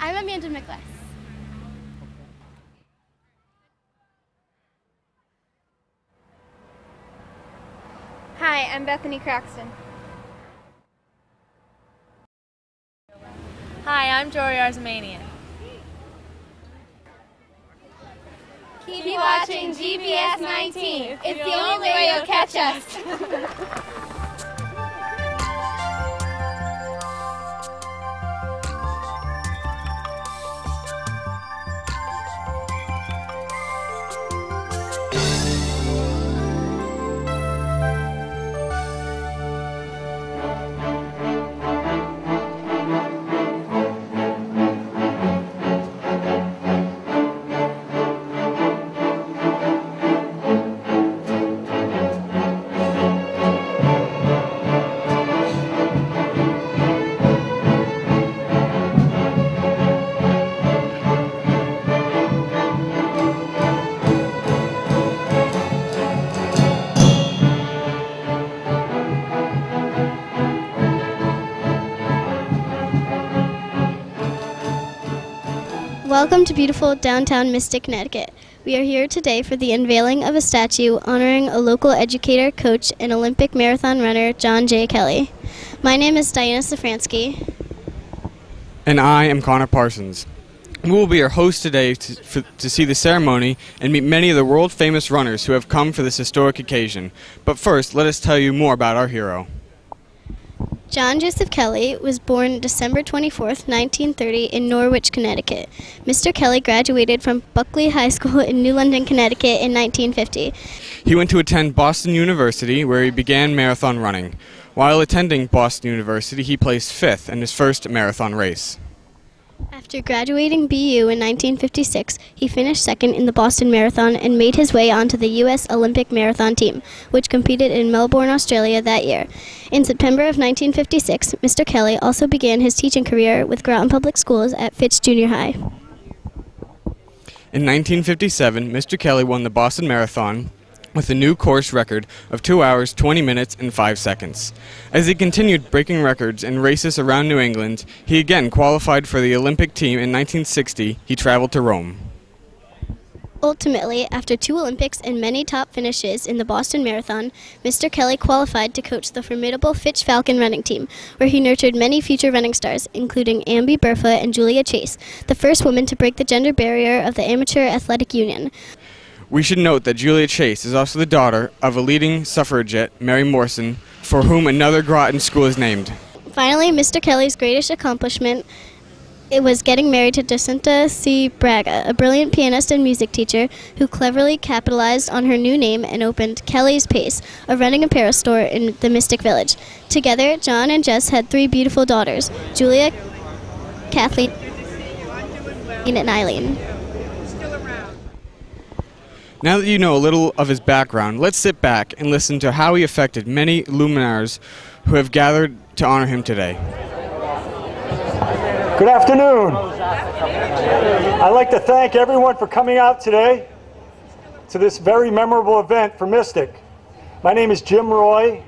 I'm Amanda Miklas. Hi, I'm Bethany Craxton. Hi, I'm Jory Arzamanian. Keep watching GPS 19. It's the only way you'll catch us. Welcome to beautiful downtown Mystic, Connecticut. We are here today for the unveiling of a statue honoring a local educator, coach, and Olympic marathon runner, John J. Kelley. My name is Diana Safransky. And I am Connor Parsons. We will be your host today to see the ceremony and meet many of the world-famous runners who have come for this historic occasion. But first, let us tell you more about our hero. John Joseph Kelley was born December 24, 1930 in Norwich, Connecticut. Mr. Kelley graduated from Buckley High School in New London, Connecticut in 1950. He went to attend Boston University, where he began marathon running. While attending Boston University, he placed 5th in his first marathon race. After graduating BU in 1956, he finished 2nd in the Boston Marathon and made his way onto the U.S. Olympic Marathon team, which competed in Melbourne, Australia that year. In September of 1956, Mr. Kelley also began his teaching career with Groton Public Schools at Fitch Junior High. In 1957, Mr. Kelley won the Boston Marathon with a new course record of 2 hours, 20 minutes, and 5 seconds. As he continued breaking records in races around New England, he again qualified for the Olympic team in 1960. He traveled to Rome. Ultimately, after 2 Olympics and many top finishes in the Boston Marathon, Mr. Kelley qualified to coach the formidable Fitch Falcon running team, where he nurtured many future running stars, including Amby Burfoot and Julia Chase, the first woman to break the gender barrier of the Amateur Athletic Union. We should note that Julia Chase is also the daughter of a leading suffragette, Mary Morrison, for whom another Groton school is named. Finally, Mr. Kelley's greatest accomplishment was getting married to Jacinta C. Braga, a brilliant pianist and music teacher who cleverly capitalized on her new name and opened Kelley's Pace, a running apparel store in the Mystic Village. Together, John and Jess had 3 beautiful daughters, Julia, Kathleen, and Eileen. Now that you know a little of his background, let's sit back and listen to how he affected many luminaries who have gathered to honor him today. Good afternoon. I'd like to thank everyone for coming out today to this very memorable event for Mystic. My name is Jim Roy,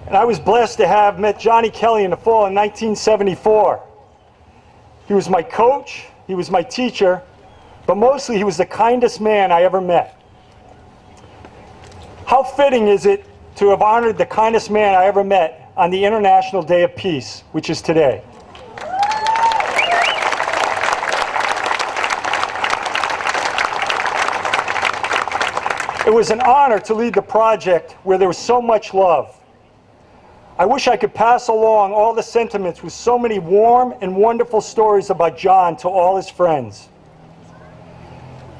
and I was blessed to have met Johnny Kelley in the fall in 1974. He was my coach, he was my teacher, but mostly he was the kindest man I ever met. How fitting is it to have honored the kindest man I ever met on the International Day of Peace, which is today. It was an honor to lead the project where there was so much love. I wish I could pass along all the sentiments with so many warm and wonderful stories about John to all his friends.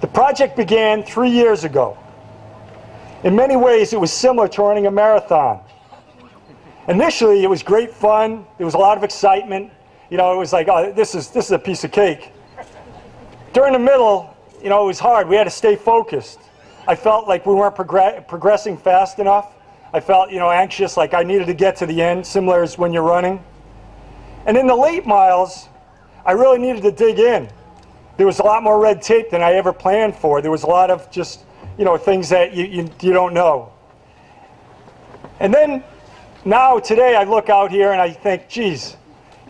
The project began 3 years ago. In many ways, it was similar to running a marathon. Initially, it was great fun. There was a lot of excitement. You know, it was like, oh, this is a piece of cake. During the middle, you know, it was hard. We had to stay focused. I felt like we weren't progressing fast enough. I felt, you know, anxious, like I needed to get to the end, similar as when you're running. And in the late miles, I really needed to dig in. There was a lot more red tape than I ever planned for. There was a lot of just, you know, things that you don't know. And then, now, today, I look out here and I think, geez,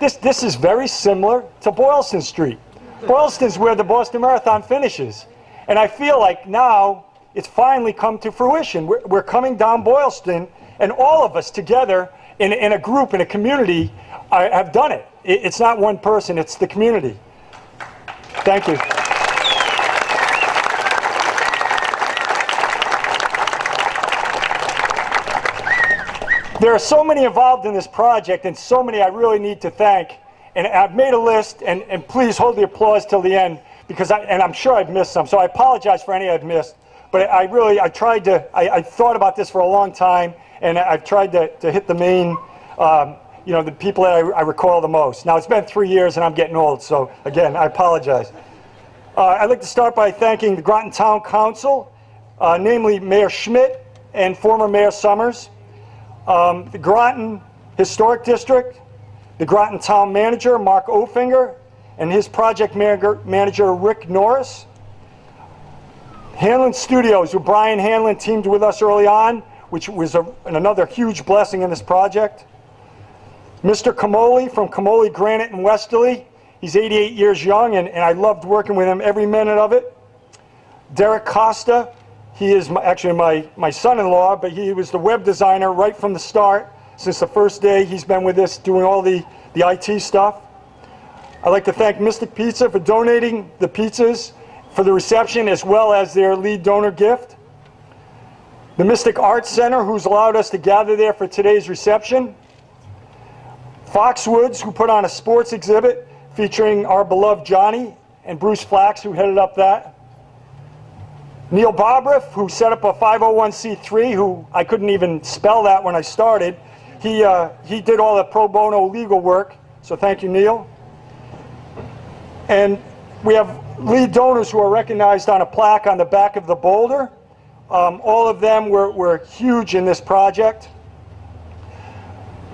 this is very similar to Boylston Street. Boylston's where the Boston Marathon finishes. And I feel like now it's finally come to fruition. We're coming down Boylston, and all of us together in a group, in a community, have done it. It's not one person, it's the community. Thank you. There are so many involved in this project, and so many I really need to thank. And I've made a list, and please hold the applause till the end, because I'm sure I've missed some, so I apologize for any I've missed. But I thought about this for a long time, and I've tried to hit the main, the people that I recall the most. Now, it's been 3 years, and I'm getting old, so again, I apologize. I'd like to start by thanking the Groton Town Council, namely Mayor Schmidt and former Mayor Summers, the Groton Historic District, the Groton Town Manager, Mark Ofinger, and his project manager, Rick Norris. Hanlon Studios, where Brian Hanlon teamed with us early on, which was another huge blessing in this project. Mr. Kamoli from Kamoli Granite in Westerly. He's 88 years young, and I loved working with him every minute of it. Derek Costa, he is actually my son-in-law, but he was the web designer right from the start. Since the first day he's been with us doing all the IT stuff. I'd like to thank Mystic Pizza for donating the pizzas for the reception, as well as their lead donor gift. The Mystic Arts Center, who's allowed us to gather there for today's reception. Foxwoods, who put on a sports exhibit featuring our beloved Johnny, and Bruce Flax, who headed up that. Neil Bobriff, who set up a 501c3, who I couldn't even spell that when I started. He did all the pro bono legal work, so thank you, Neil. And we have lead donors who are recognized on a plaque on the back of the boulder. All of them were huge in this project.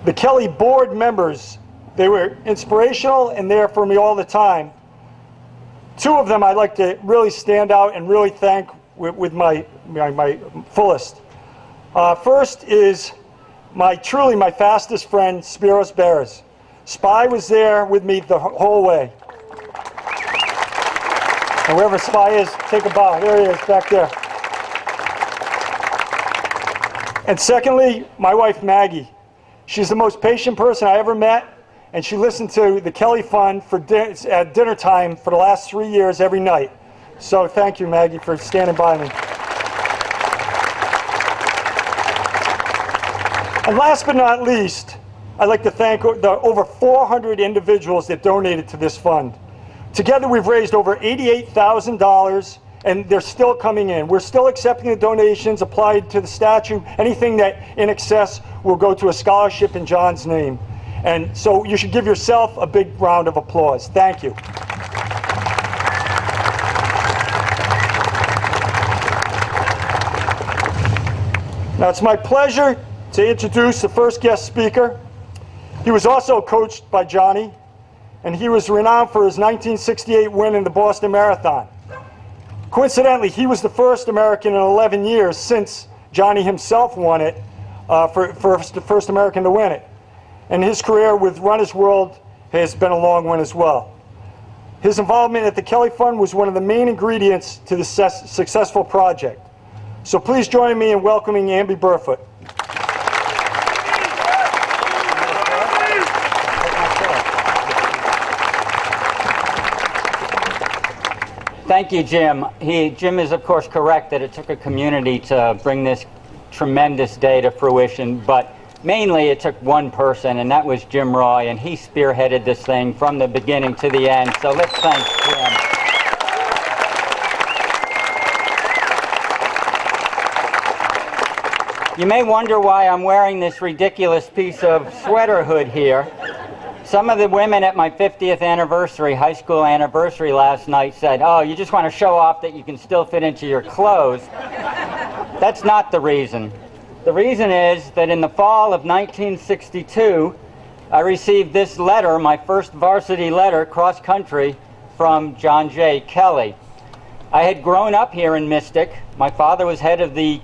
The Kelley board members, they were inspirational and there for me all the time. Two of them I'd like to really stand out and really thank with my fullest. First is truly my fastest friend, Spiros Beres. Spy was there with me the whole way. And wherever Spy is, take a bow. There he is, back there. And secondly, my wife, Maggie. She's the most patient person I ever met, and she listened to the Kelley Fund at dinner time for the last 3 years every night. So thank you, Maggie, for standing by me. And last but not least, I'd like to thank the over 400 individuals that donated to this fund. Together we've raised over $88,000, and they're still coming in. We're still accepting the donations applied to the statue. Anything that in excess will go to a scholarship in John's name. And so you should give yourself a big round of applause. Thank you. Now it's my pleasure to introduce the first guest speaker. He was also coached by Johnny, and he was renowned for his 1968 win in the Boston Marathon. Coincidentally, he was the first American in 11 years since Johnny himself won it, the first American to win it. And his career with Runner's World has been a long one as well. His involvement at the Kelley Fund was one of the main ingredients to the successful project. So please join me in welcoming Amby Burfoot. Thank you, Jim. Jim is, of course, correct that it took a community to bring this tremendous day to fruition, but mainly it took one person, and that was Jim Roy, and he spearheaded this thing from the beginning to the end, so let's thank Jim. You may wonder why I'm wearing this ridiculous piece of sweater hood here. Some of the women at my 50th anniversary, high school anniversary last night said, "Oh, you just want to show off that you can still fit into your clothes." That's not the reason. The reason is that in the fall of 1962, I received this letter, my first varsity letter, cross country, from John J. Kelley. I had grown up here in Mystic. My father was head of the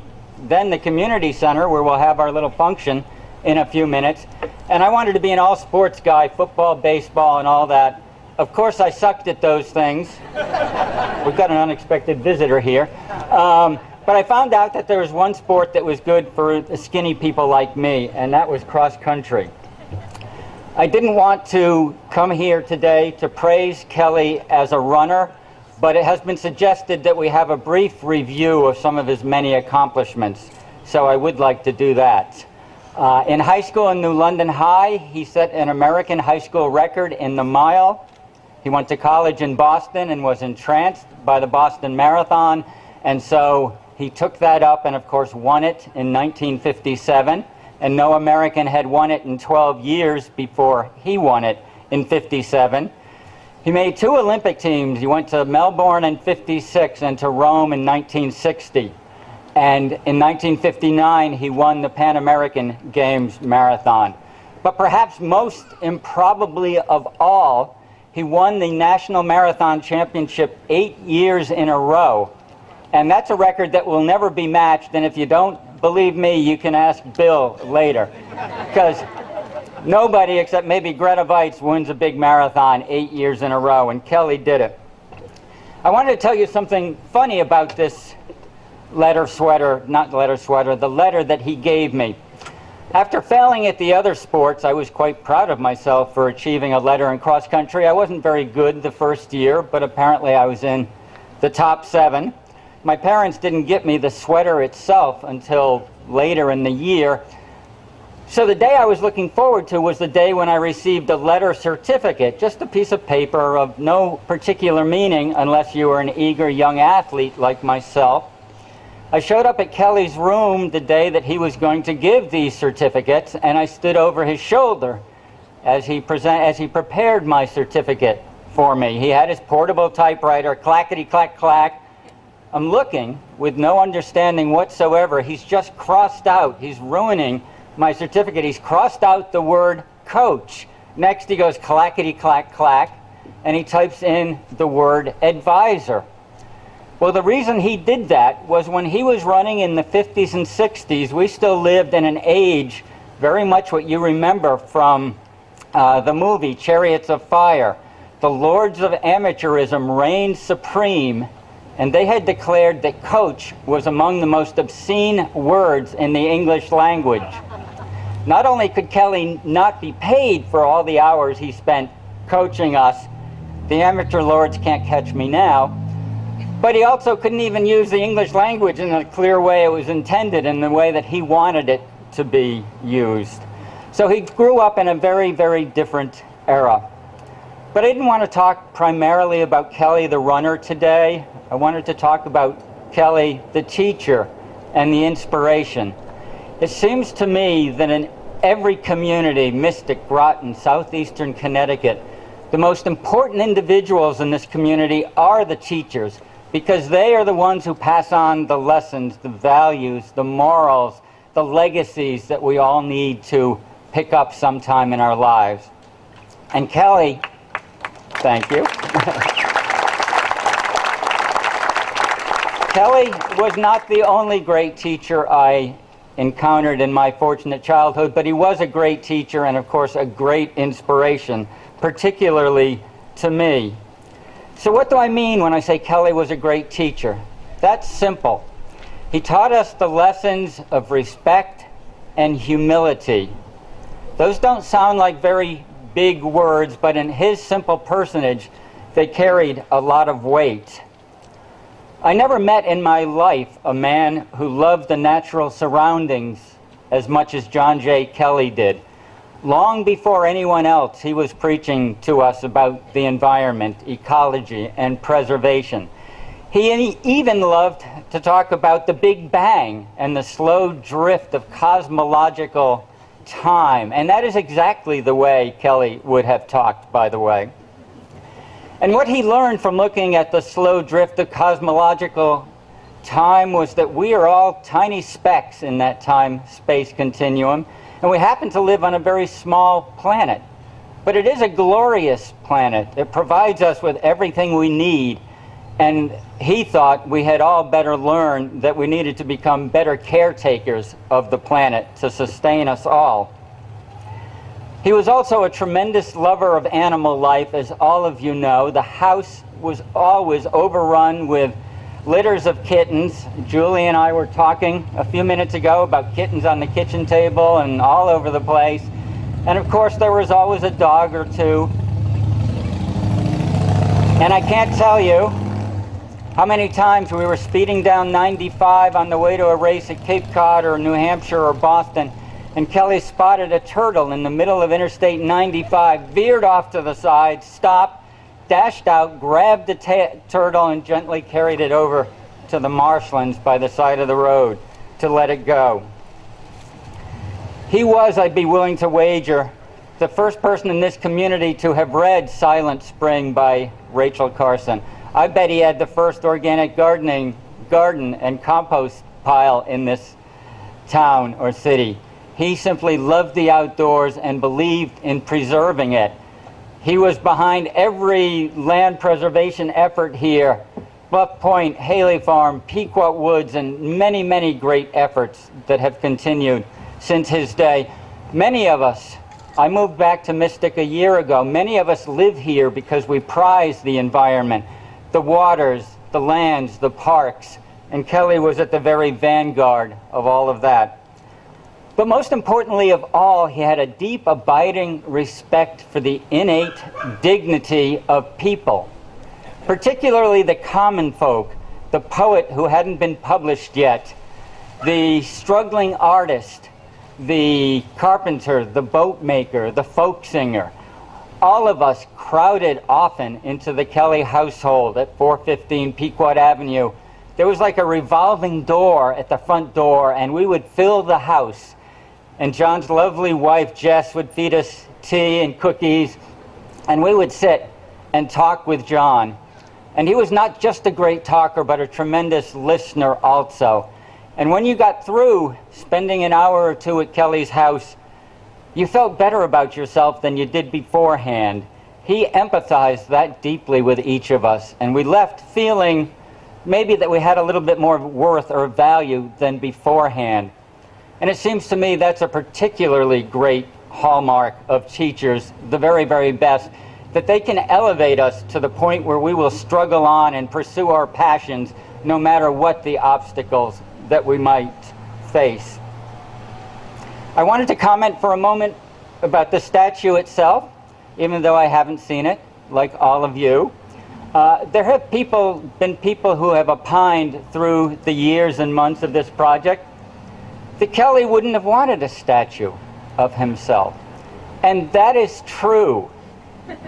community center where we'll have our little function. in a few minutes. And I wanted to be an all-sports guy, football, baseball, and all that. Of course, I sucked at those things. We've got an unexpected visitor here. But I found out that there was one sport that was good for skinny people like me, and that was cross country. I didn't want to come here today to praise Kelley as a runner, but it has been suggested that we have a brief review of some of his many accomplishments, so I would like to do that. In high school in New London High, he set an American high school record in the mile. He went to college in Boston and was entranced by the Boston Marathon, and so he took that up and, of course, won it in 1957. And no American had won it in 12 years before he won it in 57. He made 2 Olympic teams. He went to Melbourne in 56 and to Rome in 1960. And in 1959, he won the Pan American Games marathon. But perhaps most improbably of all, he won the National Marathon Championship 8 years in a row. And that's a record that will never be matched. And if you don't believe me, you can ask Bill later. Because nobody except maybe Greta Weitz wins a big marathon 8 years in a row, and Kelley did it. I wanted to tell you something funny about this the letter that he gave me. After failing at the other sports, I was quite proud of myself for achieving a letter in cross country. I wasn't very good the first year, but apparently I was in the top 7. My parents didn't get me the sweater itself until later in the year. So the day I was looking forward to was the day when I received a letter certificate, just a piece of paper of no particular meaning unless you were an eager young athlete like myself. I showed up at Kelley's room the day that he was going to give these certificates, and I stood over his shoulder as he prepared my certificate for me. He had his portable typewriter, clackety clack clack. I'm looking with no understanding whatsoever. He's just crossed out. He's ruining my certificate. He's crossed out the word coach. Next he goes clackety clack clack, and he types in the word advisor. Well, the reason he did that was when he was running in the 50s and 60s, we still lived in an age, very much what you remember from the movie Chariots of Fire. The lords of amateurism reigned supreme, and they had declared that coach was among the most obscene words in the English language. Not only could Kelley not be paid for all the hours he spent coaching us, the amateur lords can't catch me now, but he also couldn't even use the English language in the clear way it was intended, in the way that he wanted it to be used. So he grew up in a very, very different era. But I didn't want to talk primarily about Kelley the runner today. I wanted to talk about Kelley the teacher and the inspiration. It seems to me that in every community, Mystic, Groton, southeastern Connecticut, the most important individuals in this community are the teachers, because they are the ones who pass on the lessons, the values, the morals, the legacies that we all need to pick up sometime in our lives. And Kelley, thank you. Kelley was not the only great teacher I encountered in my fortunate childhood, but he was a great teacher and, of course, a great inspiration, particularly to me. So what do I mean when I say Kelley was a great teacher? That's simple. He taught us the lessons of respect and humility. Those don't sound like very big words, but in his simple personage, they carried a lot of weight. I never met in my life a man who loved the natural surroundings as much as John J. Kelley did. Long before anyone else, he was preaching to us about the environment, ecology, and preservation. He even loved to talk about the Big Bang and the slow drift of cosmological time. And that is exactly the way Kelley would have talked, by the way. And what he learned from looking at the slow drift of cosmological time was that we are all tiny specks in that time-space continuum, and we happen to live on a very small planet. But it is a glorious planet. It provides us with everything we need, and he thought we had all better learned that we needed to become better caretakers of the planet to sustain us all. He was also a tremendous lover of animal life, as all of you know. The house was always overrun with litters of kittens. Julie and I were talking a few minutes ago about kittens on the kitchen table and all over the place. And of course, there was always a dog or two. And I can't tell you how many times we were speeding down 95 on the way to a race at Cape Cod or New Hampshire or Boston, and Kelley spotted a turtle in the middle of Interstate 95, veered off to the side, stopped, dashed out, grabbed the turtle, and gently carried it over to the marshlands by the side of the road to let it go. He was, I'd be willing to wager, the first person in this community to have read Silent Spring by Rachel Carson. I bet he had the first organic garden and compost pile in this town or city. He simply loved the outdoors and believed in preserving it. He was behind every land preservation effort here, Bluff Point, Haley Farm, Pequot Woods, and many, many great efforts that have continued since his day. Many of us, I moved back to Mystic a year ago, many of us live here because we prize the environment, the waters, the lands, the parks, and Kelley was at the very vanguard of all of that. But most importantly of all, he had a deep, abiding respect for the innate dignity of people, particularly the common folk, the poet who hadn't been published yet, the struggling artist, the carpenter, the boat maker, the folk singer. All of us crowded often into the Kelley household at 415 Pequot Avenue. There was like a revolving door at the front door, and we would fill the house. And John's lovely wife, Jess, would feed us tea and cookies, and we would sit and talk with John. And he was not just a great talker, but a tremendous listener also. And when you got through spending an hour or two at Kelley's house, you felt better about yourself than you did beforehand. He empathized that deeply with each of us, and we left feeling maybe that we had a little bit more worth or value than beforehand. And it seems to me that's a particularly great hallmark of teachers, the very, very best, that they can elevate us to the point where we will struggle on and pursue our passions no matter what the obstacles that we might face. I wanted to comment for a moment about the statue itself, even though I haven't seen it, like all of you. There have been people who have opined through the years and months of this project that Kelley wouldn't have wanted a statue of himself. And that is true.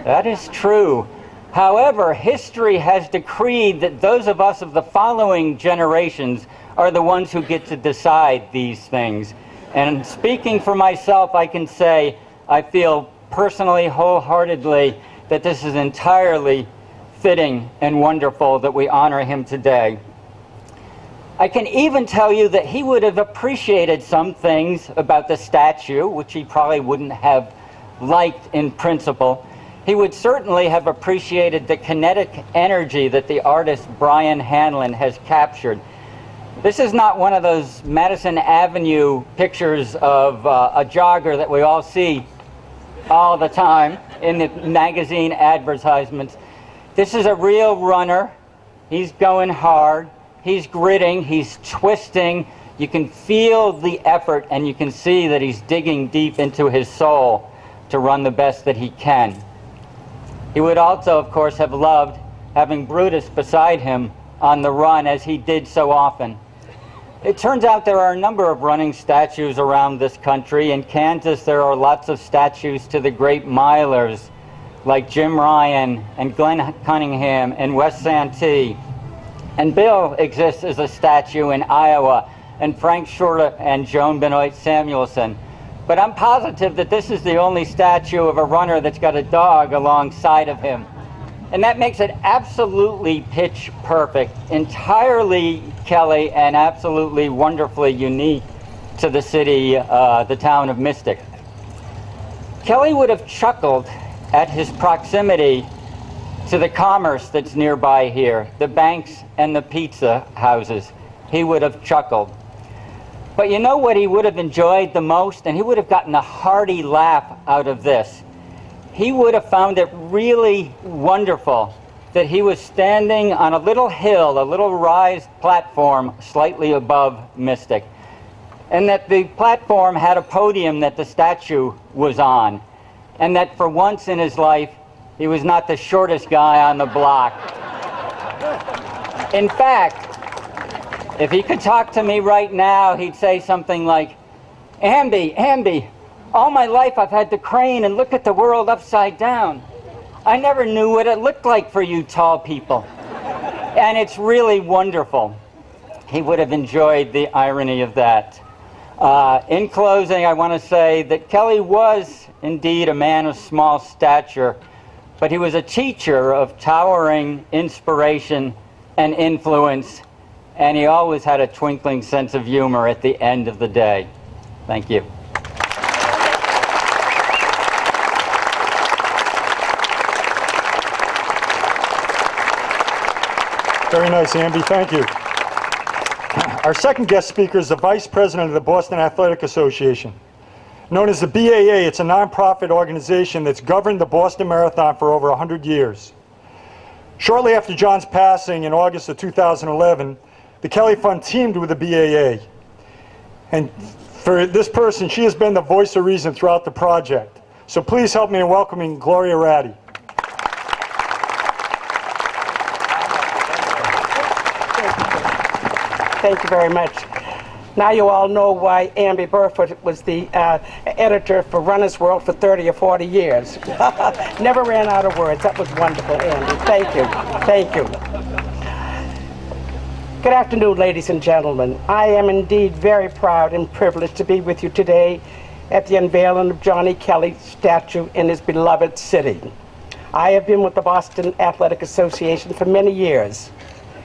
That is true. However, history has decreed that those of us of the following generations are the ones who get to decide these things. And speaking for myself, I can say I feel personally, wholeheartedly, that this is entirely fitting and wonderful that we honor him today. I can even tell you that he would have appreciated some things about the statue, which he probably wouldn't have liked in principle. He would certainly have appreciated the kinetic energy that the artist Brian Hanlon has captured. This is not one of those Madison Avenue pictures of a jogger that we all see all the time in the magazine advertisements. This is a real runner. He's going hard. He's gritting, he's twisting. You can feel the effort, and you can see that he's digging deep into his soul to run the best that he can. He would also, of course, have loved having Brutus beside him on the run, as he did so often. It turns out there are a number of running statues around this country. In Kansas, there are lots of statues to the great milers, like Jim Ryan and Glenn Cunningham and Wes Santee. And Bill exists as a statue in Iowa, and Frank Shorter and Joan Benoit Samuelson. But I'm positive that this is the only statue of a runner that's got a dog alongside of him. And that makes it absolutely pitch perfect, entirely Kelley, and absolutely wonderfully unique to the city, the town of Mystic. Kelley would have chuckled at his proximity to the commerce that's nearby here, the banks and the pizza houses, he would have chuckled. But you know what he would have enjoyed the most? And he would have gotten a hearty laugh out of this. He would have found it really wonderful that he was standing on a little hill, a little raised platform slightly above Mystic, and that the platform had a podium that the statue was on, and that for once in his life, he was not the shortest guy on the block. In fact, if he could talk to me right now, he'd say something like, Amby, all my life I've had to crane and look at the world upside down. I never knew what it looked like for you tall people. And it's really wonderful. He would have enjoyed the irony of that. In closing, I want to say that Kelley was indeed a man of small stature, but he was a teacher of towering inspiration and influence, and he always had a twinkling sense of humor at the end of the day. Thank you. Very nice, Amby. Thank you. Our second guest speaker is the Vice President of the Boston Athletic Association. Known as the BAA, it's a nonprofit organization that's governed the Boston Marathon for over 100 years. Shortly after John's passing in August of 2011, the Kelley Fund teamed with the BAA. And for this person, she has been the voice of reason throughout the project. So please help me in welcoming Gloria Ratty. Thank you very much. Now you all know why Amby Burfoot was the editor for Runner's World for 30 or 40 years. Never ran out of words. That was wonderful, Amby. Thank you. Thank you. Good afternoon, ladies and gentlemen. I am indeed very proud and privileged to be with you today at the unveiling of Johnny Kelley's statue in his beloved city. I have been with the Boston Athletic Association for many years,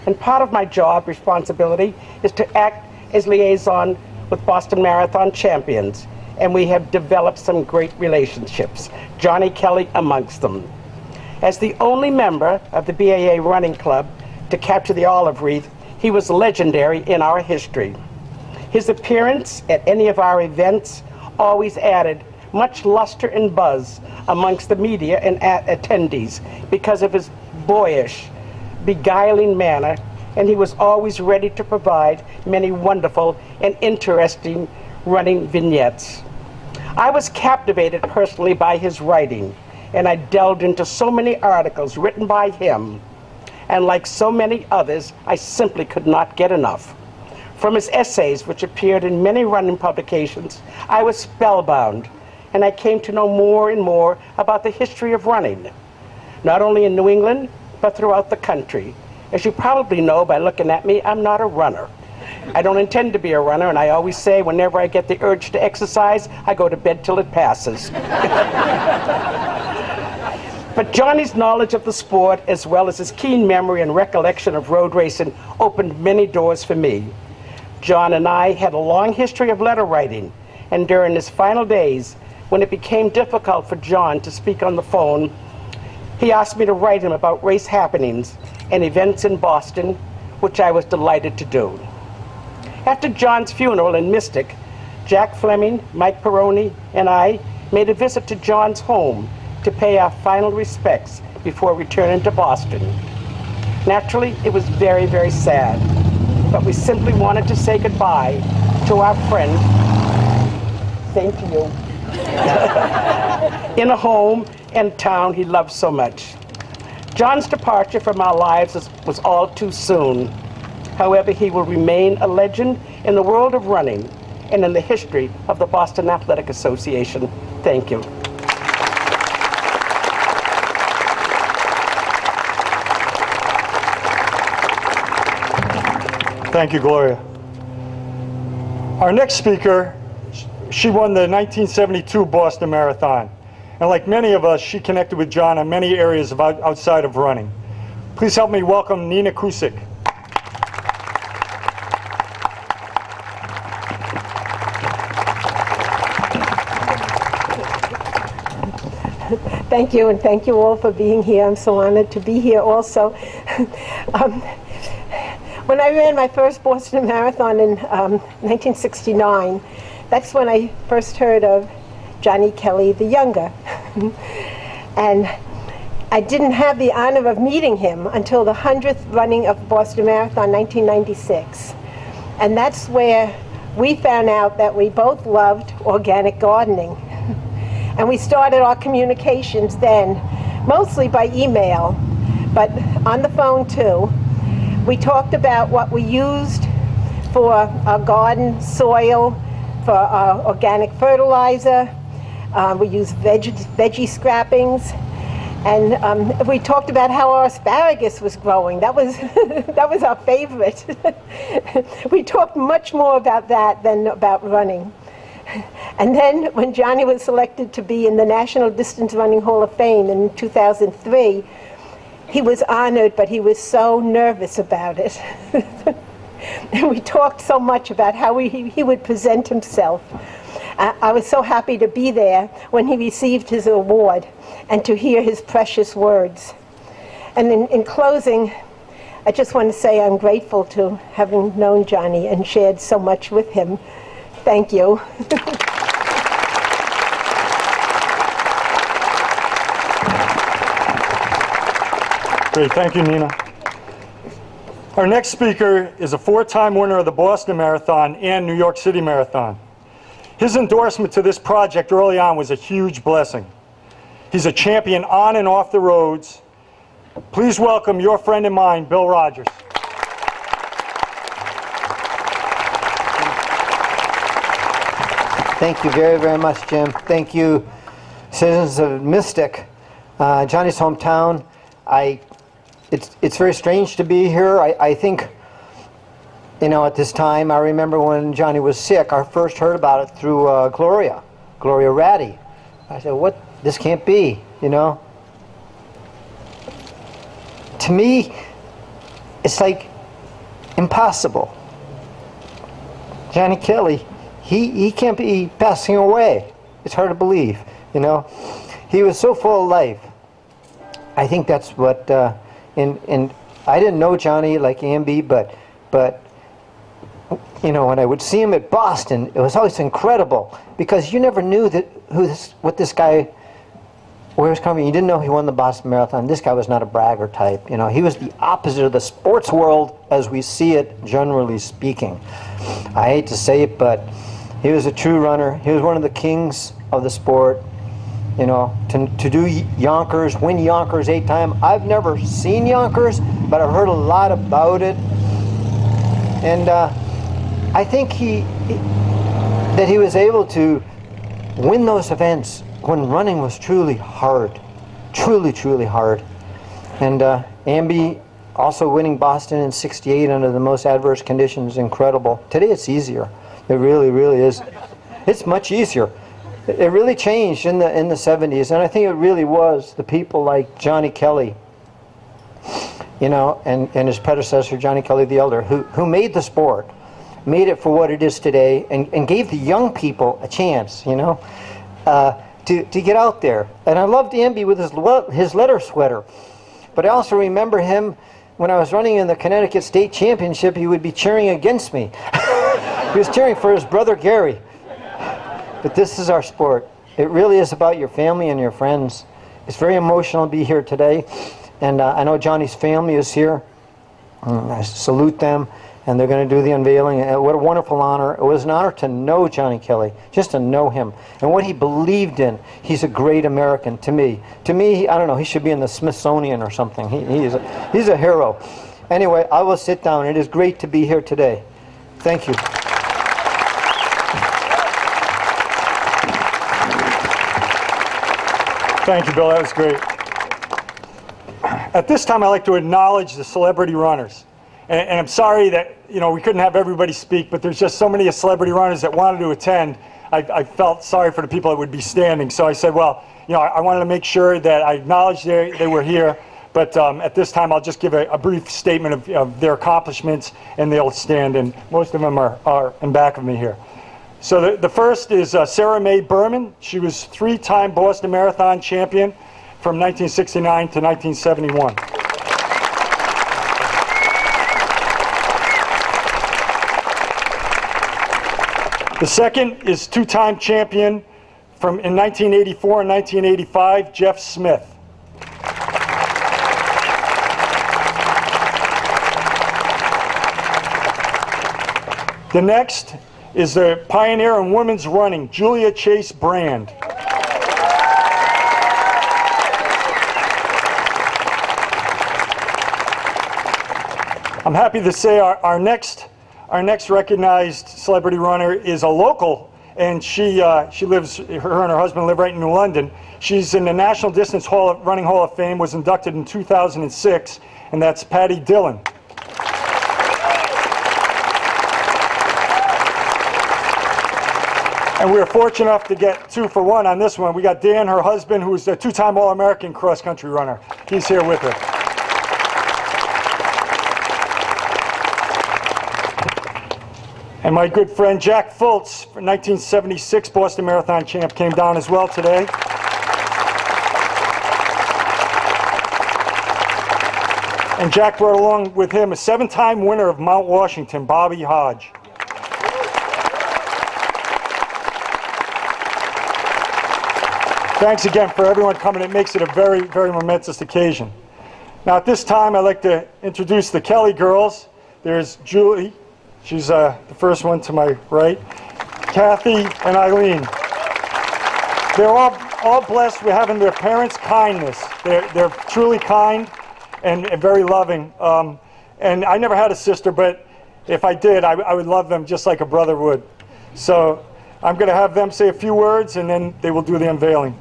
and part of my job responsibility is to act as liaison with Boston Marathon champions, and we have developed some great relationships, Johnny Kelley amongst them. As the only member of the BAA running club to capture the olive wreath, he was legendary in our history. His appearance at any of our events always added much luster and buzz amongst the media and attendees because of his boyish, beguiling manner, and he was always ready to provide many wonderful and interesting running vignettes. I was captivated personally by his writing, and I delved into so many articles written by him, and like so many others, I simply could not get enough. From his essays, which appeared in many running publications, I was spellbound, and I came to know more and more about the history of running, not only in New England, but throughout the country. As you probably know by looking at me, I'm not a runner. I don't intend to be a runner, and I always say whenever I get the urge to exercise, I go to bed till it passes. But Johnny's knowledge of the sport, as well as his keen memory and recollection of road racing, opened many doors for me. John and I had a long history of letter writing, and during his final days, when it became difficult for John to speak on the phone, he asked me to write him about race happenings and events in Boston, which I was delighted to do. After John's funeral in Mystic, Jack Fleming, Mike Peroni, and I made a visit to John's home to pay our final respects before returning to Boston. Naturally, it was very, very sad, but we simply wanted to say goodbye to our friend, same to you, in a home and town he loved so much. John's departure from our lives was all too soon. However, he will remain a legend in the world of running and in the history of the Boston Athletic Association. Thank you. Thank you, Gloria. Our next speaker, she won the 1972 Boston Marathon. And like many of us, she connected with John in many areas outside of running. Please help me welcome Nina Kusik. Thank you, and thank you all for being here. I'm so honored to be here also. When I ran my first Boston Marathon in 1969, that's when I first heard of Johnny Kelley the Younger. And I didn't have the honor of meeting him until the 100th running of Boston Marathon, 1996. And that's where we found out that we both loved organic gardening. And we started our communications then, mostly by email, but on the phone too. We talked about what we used for our garden soil, for our organic fertilizer. We used veggie scrappings. And we talked about how our asparagus was growing. That was, that was our favorite. We talked much more about that than about running. And then when Johnny was selected to be in the National Distance Running Hall of Fame in 2003, he was honored, but he was so nervous about it. And we talked so much about how he would present himself. I was so happy to be there when he received his award and to hear his precious words. And in closing, I just want to say I'm grateful to having known Johnny and shared so much with him. Thank you. Great, thank you, Nina. Our next speaker is a 4-time winner of the Boston Marathon and New York City Marathon. His endorsement to this project early on was a huge blessing. He's a champion on and off the roads. Please welcome your friend and mine, Bill Rogers. Thank you very, very much, Jim. Thank you, citizens of Mystic, Johnny's hometown. It's very strange to be here. I think, you know, at this time, I remember when Johnny was sick, I first heard about it through Gloria Ratty. I said, what? This can't be, you know? To me, it's like impossible. Johnny Kelley, he can't be passing away. It's hard to believe, you know? He was so full of life. I think that's what, and I didn't know Johnny like Amby, but you know, when I would see him at Boston, it was always incredible because you never knew that what this guy, where he was coming. You didn't know he won the Boston Marathon. This guy was not a bragger type. You know, he was the opposite of the sports world as we see it, generally speaking. I hate to say it, but he was a true runner. He was one of the kings of the sport. You know, to do Yonkers, win Yonkers 8 times. I've never seen Yonkers, but I've heard a lot about it. And I think that he was able to win those events when running was truly hard. Truly, truly hard. And Amby also winning Boston in '68 under the most adverse conditions, incredible. Today it's easier. It really, really is. It's much easier. It really changed in the 70s, and I think it really was the people like Johnny Kelley, you know, and his predecessor, Johnny Kelley the Elder, who made the sport, made it for what it is today, and gave the young people a chance, you know, to get out there. And I loved Amby with his letter sweater, but I also remember him when I was running in the Connecticut State Championship. He would be cheering against me. He was cheering for his brother Gary. But this is our sport. It really is about your family and your friends. It's very emotional to be here today. And I know Johnny's family is here. I salute them. And they're going to do the unveiling. What a wonderful honor. It was an honor to know Johnny Kelley, just to know him. And what he believed in. He's a great American to me. To me, I don't know, he should be in the Smithsonian or something. He's a hero. Anyway, I will sit down. It is great to be here today. Thank you. Thank you, Bill. That was great. At this time, I'd like to acknowledge the celebrity runners. And I'm sorry that, you know, we couldn't have everybody speak, but there's just so many celebrity runners that wanted to attend. I felt sorry for the people that would be standing. So I said, well, you know, I wanted to make sure that I acknowledged they were here. But at this time, I'll just give a brief statement of their accomplishments, and they'll stand. And most of them are in back of me here. So the first is Sarah Mae Berman. She was 3-time Boston Marathon champion. from 1969 to 1971. The second is two-time champion in 1984 and 1985, Jeff Smith. The next is the pioneer in women's running, Julia Chase Brand. I'm happy to say our next recognized celebrity runner is a local, and she lives, her and her husband live right in New London. She's in the National Distance Running Hall of Fame, was inducted in 2006, and that's Patty Dillon. And we were fortunate enough to get 2 for 1 on this one. We got Dan, her husband, who's a 2-time All-American cross-country runner. He's here with her. And my good friend Jack Fultz, 1976 Boston Marathon champ, came down as well today. And Jack brought along with him a 7-time winner of Mount Washington, Bobby Hodge. Thanks again for everyone coming. It makes it a very, very momentous occasion. Now at this time, I'd like to introduce the Kelley girls. There's Julie. She's the first one to my right. Kathy and Eileen. They're all blessed with having their parents' kindness. They're truly kind and very loving. And I never had a sister, but if I did, I would love them just like a brother would. So I'm going to have them say a few words, and then they will do the unveiling.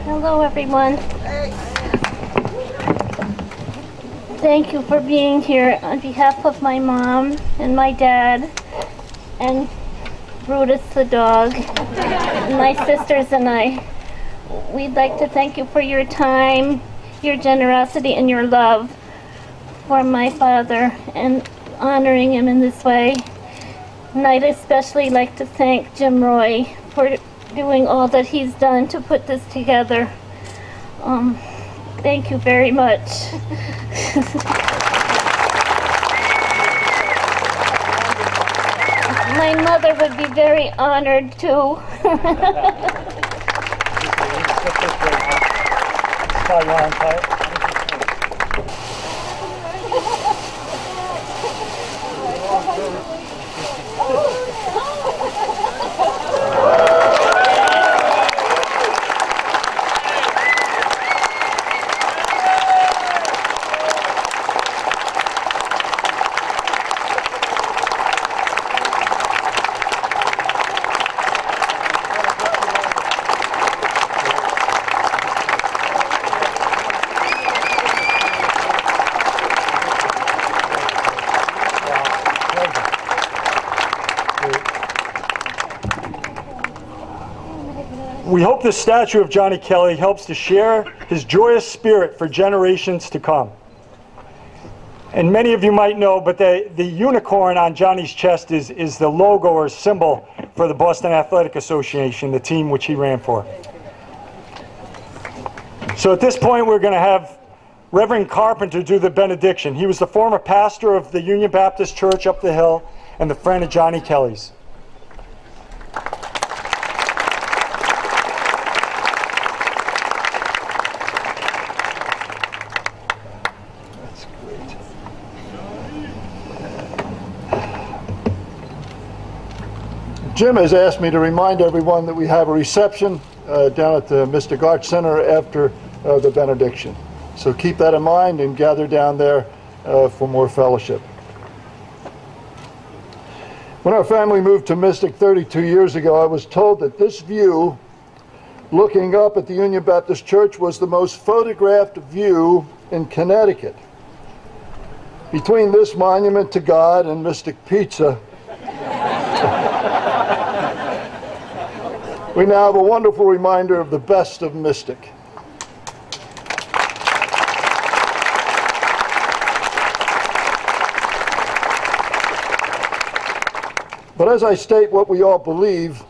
Hello, everyone. Thank you for being here on behalf of my mom and my dad and Brutus the dog and my sisters and I. We'd like to thank you for your time, your generosity, and your love for my father and honoring him in this way. And I'd especially like to thank Jim Roy for doing all that he's done to put this together. Thank you very much. My mother would be very honored too. We hope this statue of Johnny Kelley helps to share his joyous spirit for generations to come. And many of you might know, but the unicorn on Johnny's chest is the logo or symbol for the Boston Athletic Association, the team which he ran for. So at this point, we're going to have Reverend Carpenter do the benediction. He was the former pastor of the Union Baptist Church up the hill and the friend of Johnny Kelley's. Jim has asked me to remind everyone that we have a reception down at the Mystic Arts Center after the benediction. So keep that in mind and gather down there for more fellowship. When our family moved to Mystic 32 years ago, I was told that this view, looking up at the Union Baptist Church, was the most photographed view in Connecticut. Between this monument to God and Mystic Pizza, we now have a wonderful reminder of the best of Mystic. But as I state what we all believe,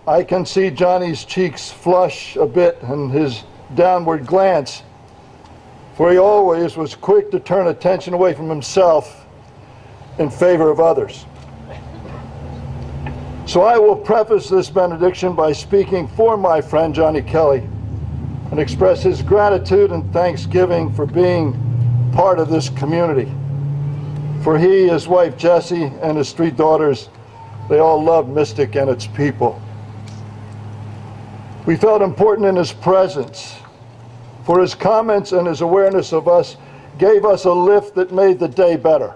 I can see Johnny's cheeks flush a bit and his downward glance, for he always was quick to turn attention away from himself in favor of others. So I will preface this benediction by speaking for my friend Johnny Kelley and express his gratitude and thanksgiving for being part of this community. For he, his wife Jessie, and his 3 daughters, they all love Mystic and its people. We felt important in his presence, for his comments and his awareness of us gave us a lift that made the day better.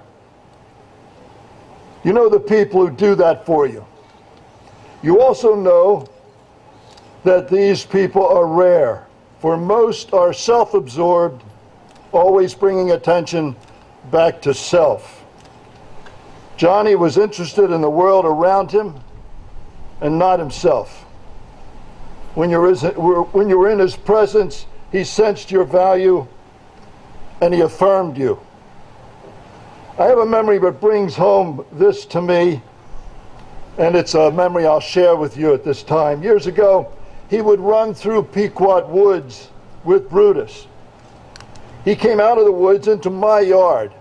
You know the people who do that for you. You also know that these people are rare, for most are self-absorbed, always bringing attention back to self. Johnny was interested in the world around him and not himself. When you were in his presence, he sensed your value and he affirmed you. I have a memory that brings home this to me, and it's a memory I'll share with you at this time. Years ago, he would run through Pequot Woods with Brutus. He came out of the woods into my yard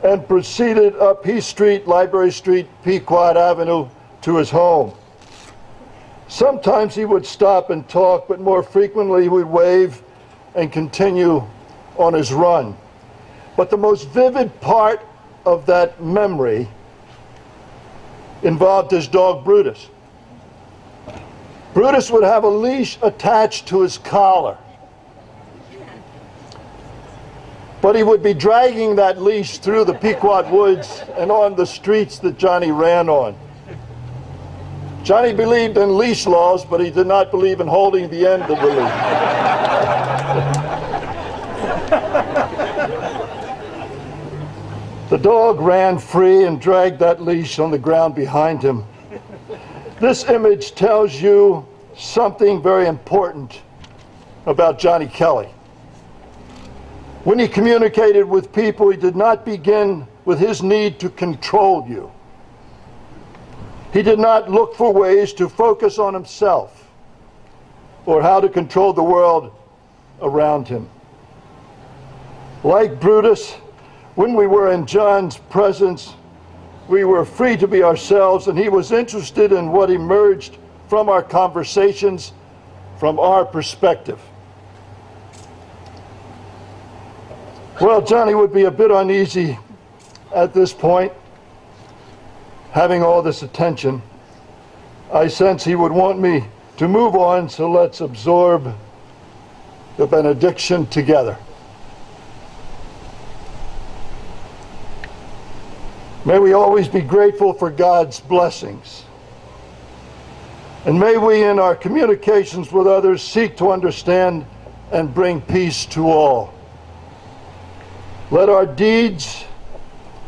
and proceeded up Peace Street, Library Street, Pequot Avenue to his home. Sometimes he would stop and talk, but more frequently he would wave and continue on his run. But the most vivid part of that memory involved his dog Brutus. Brutus would have a leash attached to his collar, but he would be dragging that leash through the Pequot Woods and on the streets that Johnny ran on. Johnny believed in leash laws, but he did not believe in holding the end of the leash. The dog ran free and dragged that leash on the ground behind him. This image tells you something very important about Johnny Kelley. When he communicated with people, he did not begin with his need to control you. He did not look for ways to focus on himself or how to control the world around him. Like Brutus, when we were in John's presence, we were free to be ourselves, and he was interested in what emerged from our conversations, from our perspective. Well, Johnny would be a bit uneasy at this point, having all this attention. I sense he would want me to move on, so let's absorb the benediction together. May we always be grateful for God's blessings. And may we in our communications with others seek to understand and bring peace to all. Let our deeds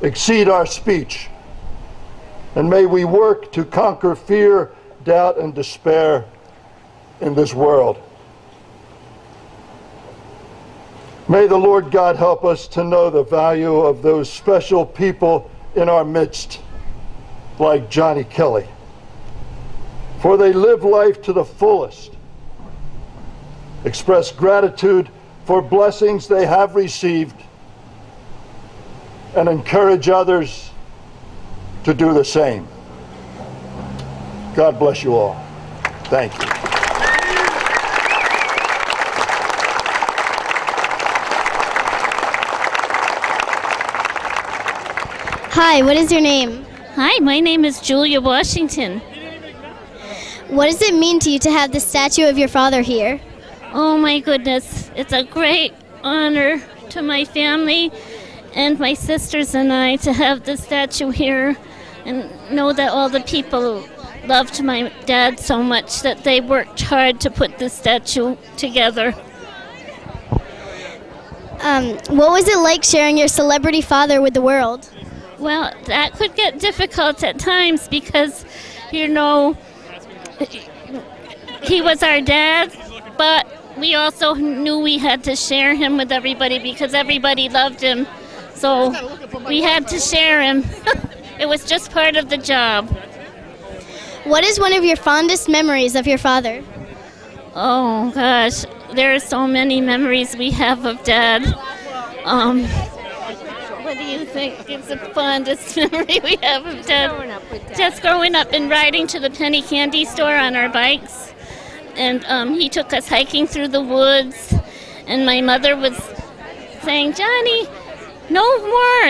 exceed our speech. And may we work to conquer fear, doubt, and despair in this world. May the Lord God help us to know the value of those special people in our midst, like Johnny Kelley. For they live life to the fullest, express gratitude for blessings they have received, and encourage others to do the same. God bless you all. Thank you. Hi, what is your name? Hi, my name is Julia Washington. What does it mean to you to have the statue of your father here? Oh my goodness, it's a great honor to my family and my sisters and I to have the statue here, and know that all the people loved my dad so much that they worked hard to put this statue together. What was it like sharing your celebrity father with the world? Well, that could get difficult at times because, you know, he was our dad, but we also knew we had to share him with everybody because everybody loved him. So we had to share him. It was just part of the job. What is one of your fondest memories of your father? Oh gosh, there are so many memories we have of Dad. What do you think is the fondest memory we have of Dad? Just growing up and riding to the penny candy store on our bikes. And he took us hiking through the woods. And my mother was saying, "Johnny, no more."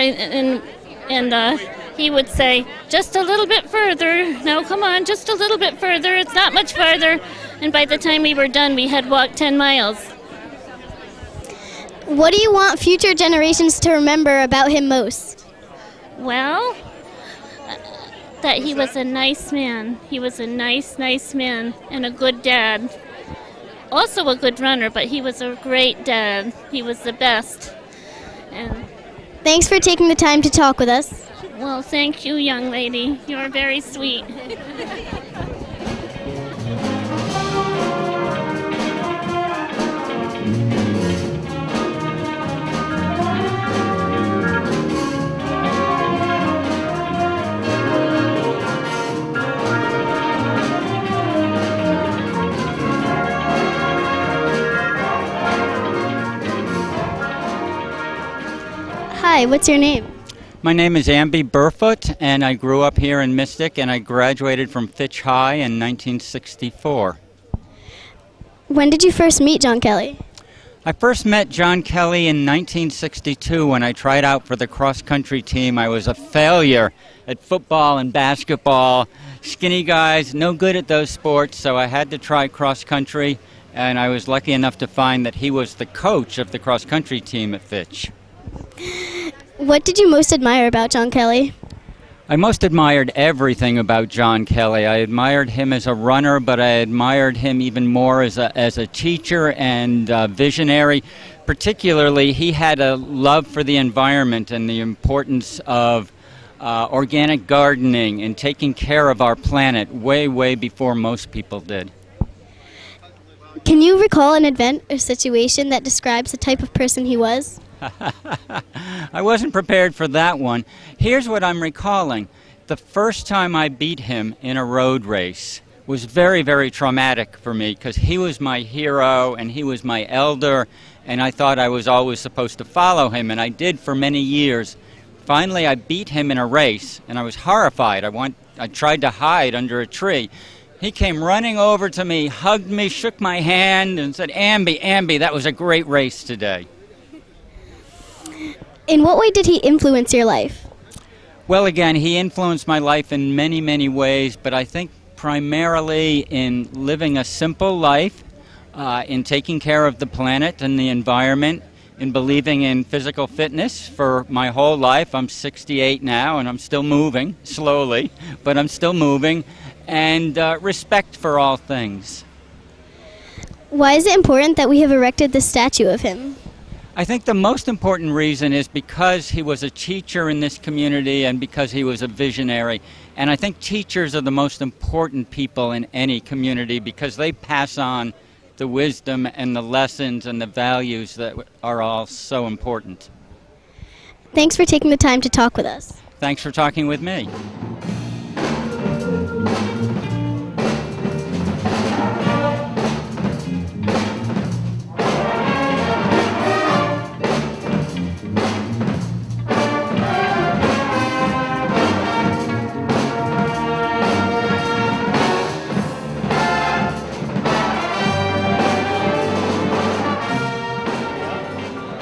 And he would say, "Just a little bit further. Now come on, just a little bit further. It's not much farther." And by the time we were done, we had walked 10 miles. What do you want future generations to remember about him most? Well, that he was a nice man. He was a nice man and a good dad. Also a good runner, but he was a great dad. He was the best. And thanks for taking the time to talk with us. well, thank you, young lady. You're very sweet. Hi, what's your name? My name is Amby Burfoot, and I grew up here in Mystic, and I graduated from Fitch High in 1964. When did you first meet John Kelley? I first met John Kelley in 1962 when I tried out for the cross-country team. I was a failure at football and basketball. Skinny guys, no good at those sports, so I had to try cross-country, and I was lucky enough to find that he was the coach of the cross-country team at Fitch. What did you most admire about John Kelley? I most admired everything about John Kelley. I admired him as a runner, but I admired him even more as a teacher and visionary. Particularly, he had a love for the environment and the importance of organic gardening and taking care of our planet way, way before most people did. Can you recall an event or situation that describes the type of person he was? I wasn't prepared for that one. Here's what I'm recalling. The first time I beat him in a road race was very, very traumatic for me because he was my hero and he was my elder, and I thought I was always supposed to follow him, and I did for many years. Finally, I beat him in a race, and I was horrified. I tried to hide under a tree. He came running over to me, hugged me, shook my hand, and said, Amby, that was a great race today." In what way did he influence your life? Well, again, he influenced my life in many, many ways, but I think primarily in living a simple life, in taking care of the planet and the environment, in believing in physical fitness for my whole life. I'm 68 now, and I'm still moving, slowly, but I'm still moving, and respect for all things. Why is it important that we have erected this statue of him? I think the most important reason is because he was a teacher in this community and because he was a visionary. And I think teachers are the most important people in any community because they pass on the wisdom and the lessons and the values that are all so important. Thanks for taking the time to talk with us. Thanks for talking with me.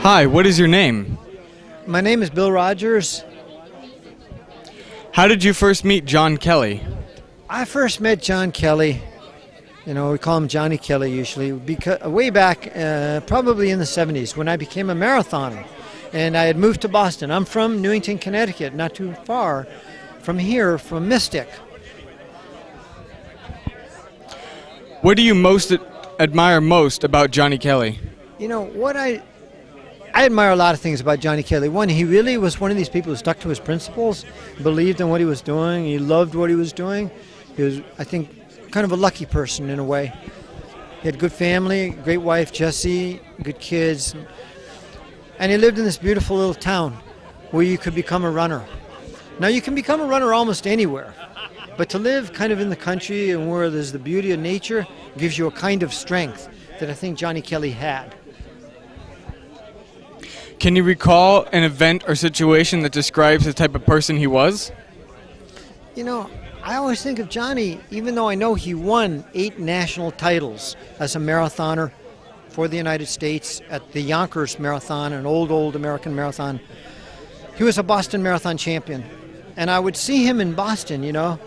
Hi, what is your name? My name is Bill Rogers. How did you first meet John Kelley? I first met John Kelley, we call him Johnny Kelley usually, because way back probably in the 70s when I became a marathoner. And I had moved to Boston. I'm from Newington, Connecticut, not too far from here, from Mystic. What do you admire most about Johnny Kelley? What I admire a lot of things about Johnny Kelley. One, he really was one of these people who stuck to his principles, believed in what he was doing, he loved what he was doing. He was, I think, kind of a lucky person in a way. He had a good family, great wife, Jessie, good kids. And he lived in this beautiful little town where you could become a runner. Now, you can become a runner almost anywhere. But to live kind of in the country and where there's the beauty of nature gives you a kind of strength that I think Johnny Kelley had. Can you recall an event or situation that describes the type of person he was? You know, I always think of Johnny, even though I know he won 8 national titles as a marathoner for the United States at the Yonkers Marathon, an old American marathon. He was a Boston Marathon champion. And I would see him in Boston, you know,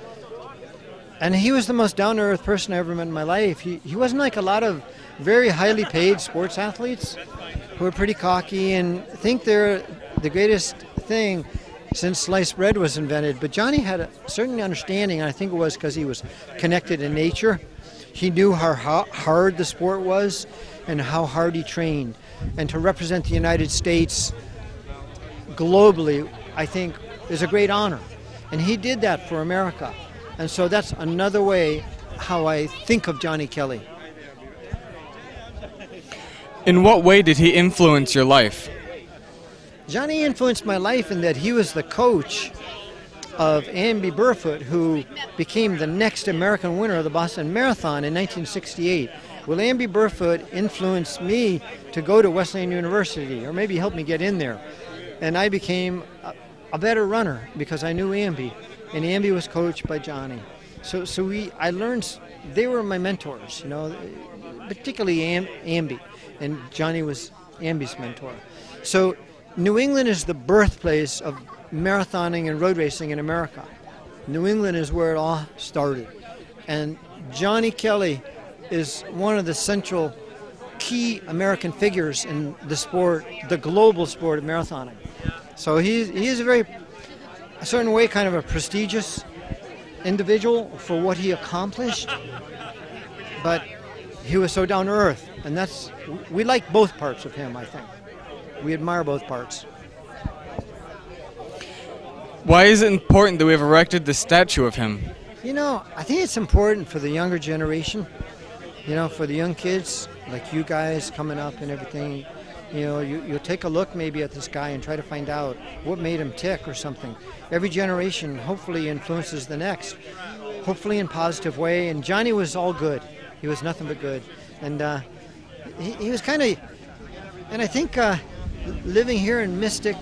and he was the most down-to-earth person I ever met in my life. He wasn't like a lot of very highly paid sports athletes who are pretty cocky and think they're the greatest thing since sliced bread was invented. But Johnny had a certain understanding, and I think it was because he was connected in nature. He knew how hard the sport was and how hard he trained. And to represent the United States globally, I think, is a great honor. And he did that for America. And so that's another way how I think of Johnny Kelley. In what way did he influence your life? Johnny influenced my life in that he was the coach of Amby Burfoot, who became the next American winner of the Boston Marathon in 1968. Well, Amby Burfoot influenced me to go to Wesleyan University, or maybe helped me get in there. And I became a better runner because I knew Amby, and Amby was coached by Johnny. So I learned, they were my mentors, you know, particularly Amby, and Johnny was Amby's mentor. So New England is the birthplace of marathoning and road racing in America. New England is where it all started. And Johnny Kelley is one of the central key American figures in the sport, the global sport of marathoning. So he is a certain way, kind of a prestigious individual for what he accomplished, but he was so down to earth, and we like both parts of him, I think. We admire both parts. Why is it important that we have erected this statue of him? You know, I think it's important for the younger generation, you know, for the young kids like you guys coming up and everything. You know, you'll take a look maybe at this guy and try to find out what made him tick or something. Every generation hopefully influences the next, hopefully in a positive way. And Johnny was all good. He was nothing but good. And he was kind of, and I think living here in Mystic,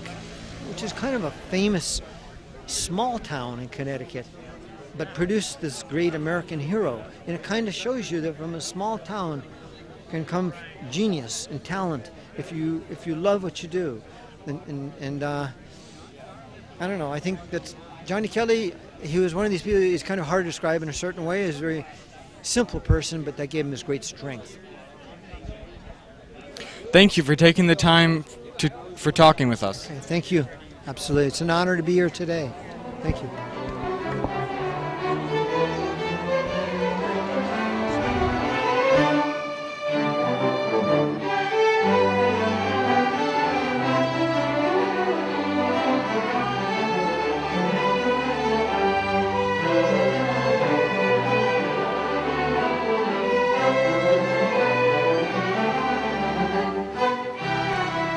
which is kind of a famous small town in Connecticut, but produced this great American hero. And it kind of shows you that from a small town can come genius and talent if you love what you do. And I don't know, I think that Johnny Kelley, he was one of these people, he's kind of hard to describe in a certain way. He's a very simple person, but that gave him his great strength. Thank you for taking the time for talking with us. Okay, thank you. Absolutely. It's an honor to be here today. Thank you.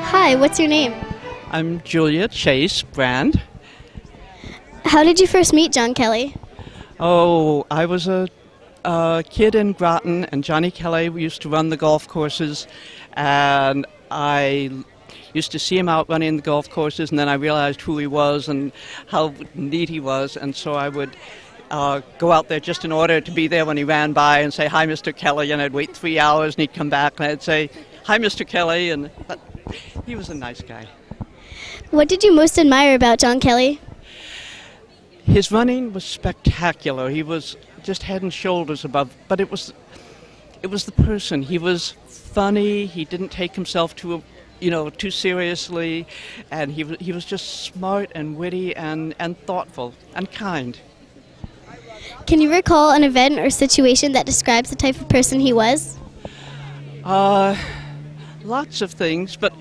Hi, what's your name? I'm Julia Chase Brand. How did you first meet John Kelley? Oh, I was a kid in Groton, and Johnny Kelley used to run the golf courses, and I used to see him out running the golf courses, and then I realized who he was and how neat he was, and so I would go out there just in order to be there when he ran by and say, "Hi, Mr. Kelley," and I'd wait 3 hours, and he'd come back, and I'd say, "Hi, Mr. Kelley," and he was a nice guy. What did you most admire about John Kelley? His running was spectacular. He was just head and shoulders above, but it was the person. He was funny. He didn't take himself too seriously, and he was just smart and witty and thoughtful and kind. Can you recall an event or situation that describes the type of person he was? Lots of things, but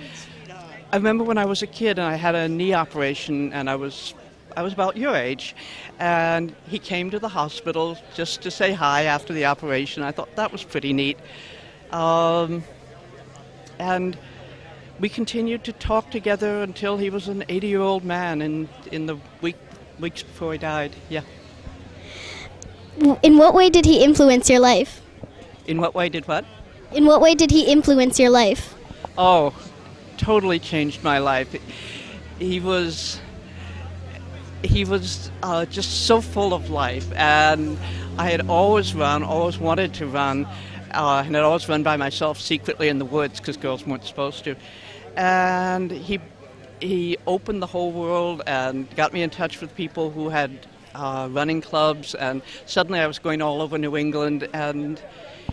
I remember when I was a kid and I had a knee operation, and I was about your age, and he came to the hospital just to say hi after the operation. I thought that was pretty neat. And we continued to talk together until he was an 80-year-old man in the weeks before he died. Yeah. In what way did he influence your life? In what way did what? In what way did he influence your life? Oh, totally changed my life. He was just so full of life, and I had always wanted to run, and I'd always run by myself secretly in the woods because girls weren't supposed to. And he opened the whole world and got me in touch with people who had running clubs, and suddenly I was going all over New England, and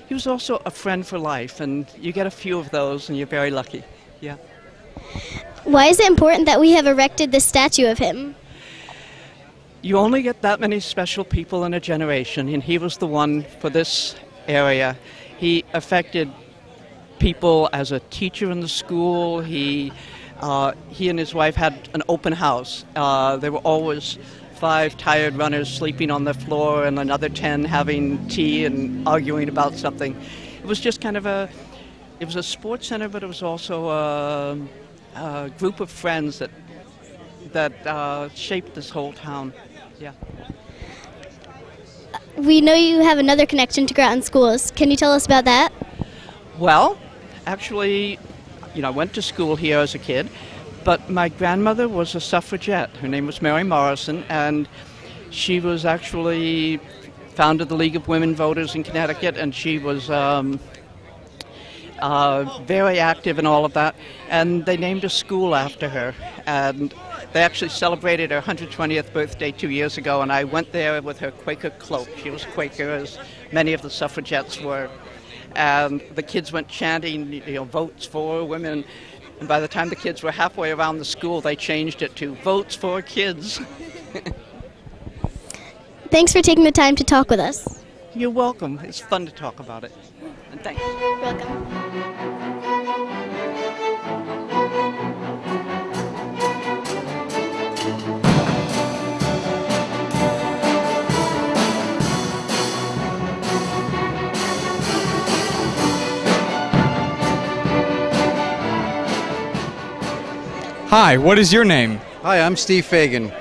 he was also a friend for life, and you get a few of those and you're very lucky. Yeah. Why is it important that we have erected this statue of him? You only get that many special people in a generation, and he was the one for this area. He affected people as a teacher in the school. He and his wife had an open house. There were always 5 tired runners sleeping on the floor and another 10 having tea and arguing about something. It was just kind of it was a sports center, but it was also a group of friends that shaped this whole town. Yeah. We know you have another connection to Groton schools. Can you tell us about that? Well, actually, I went to school here as a kid, but my grandmother was a suffragette. Her name was Mary Morrison, and she was actually founded the League of Women Voters in Connecticut, and she was very active in all of that. And they named a school after her, and they actually celebrated her 120th birthday 2 years ago, and I went there with her Quaker cloak. She was Quaker, as many of the suffragettes were. And the kids went chanting, votes for women. And by the time the kids were halfway around the school, they changed it to votes for kids. Thanks for taking the time to talk with us. You're welcome. It's fun to talk about it. And thanks. You're welcome. Hi, what is your name? Hi, I'm Steve Fagan.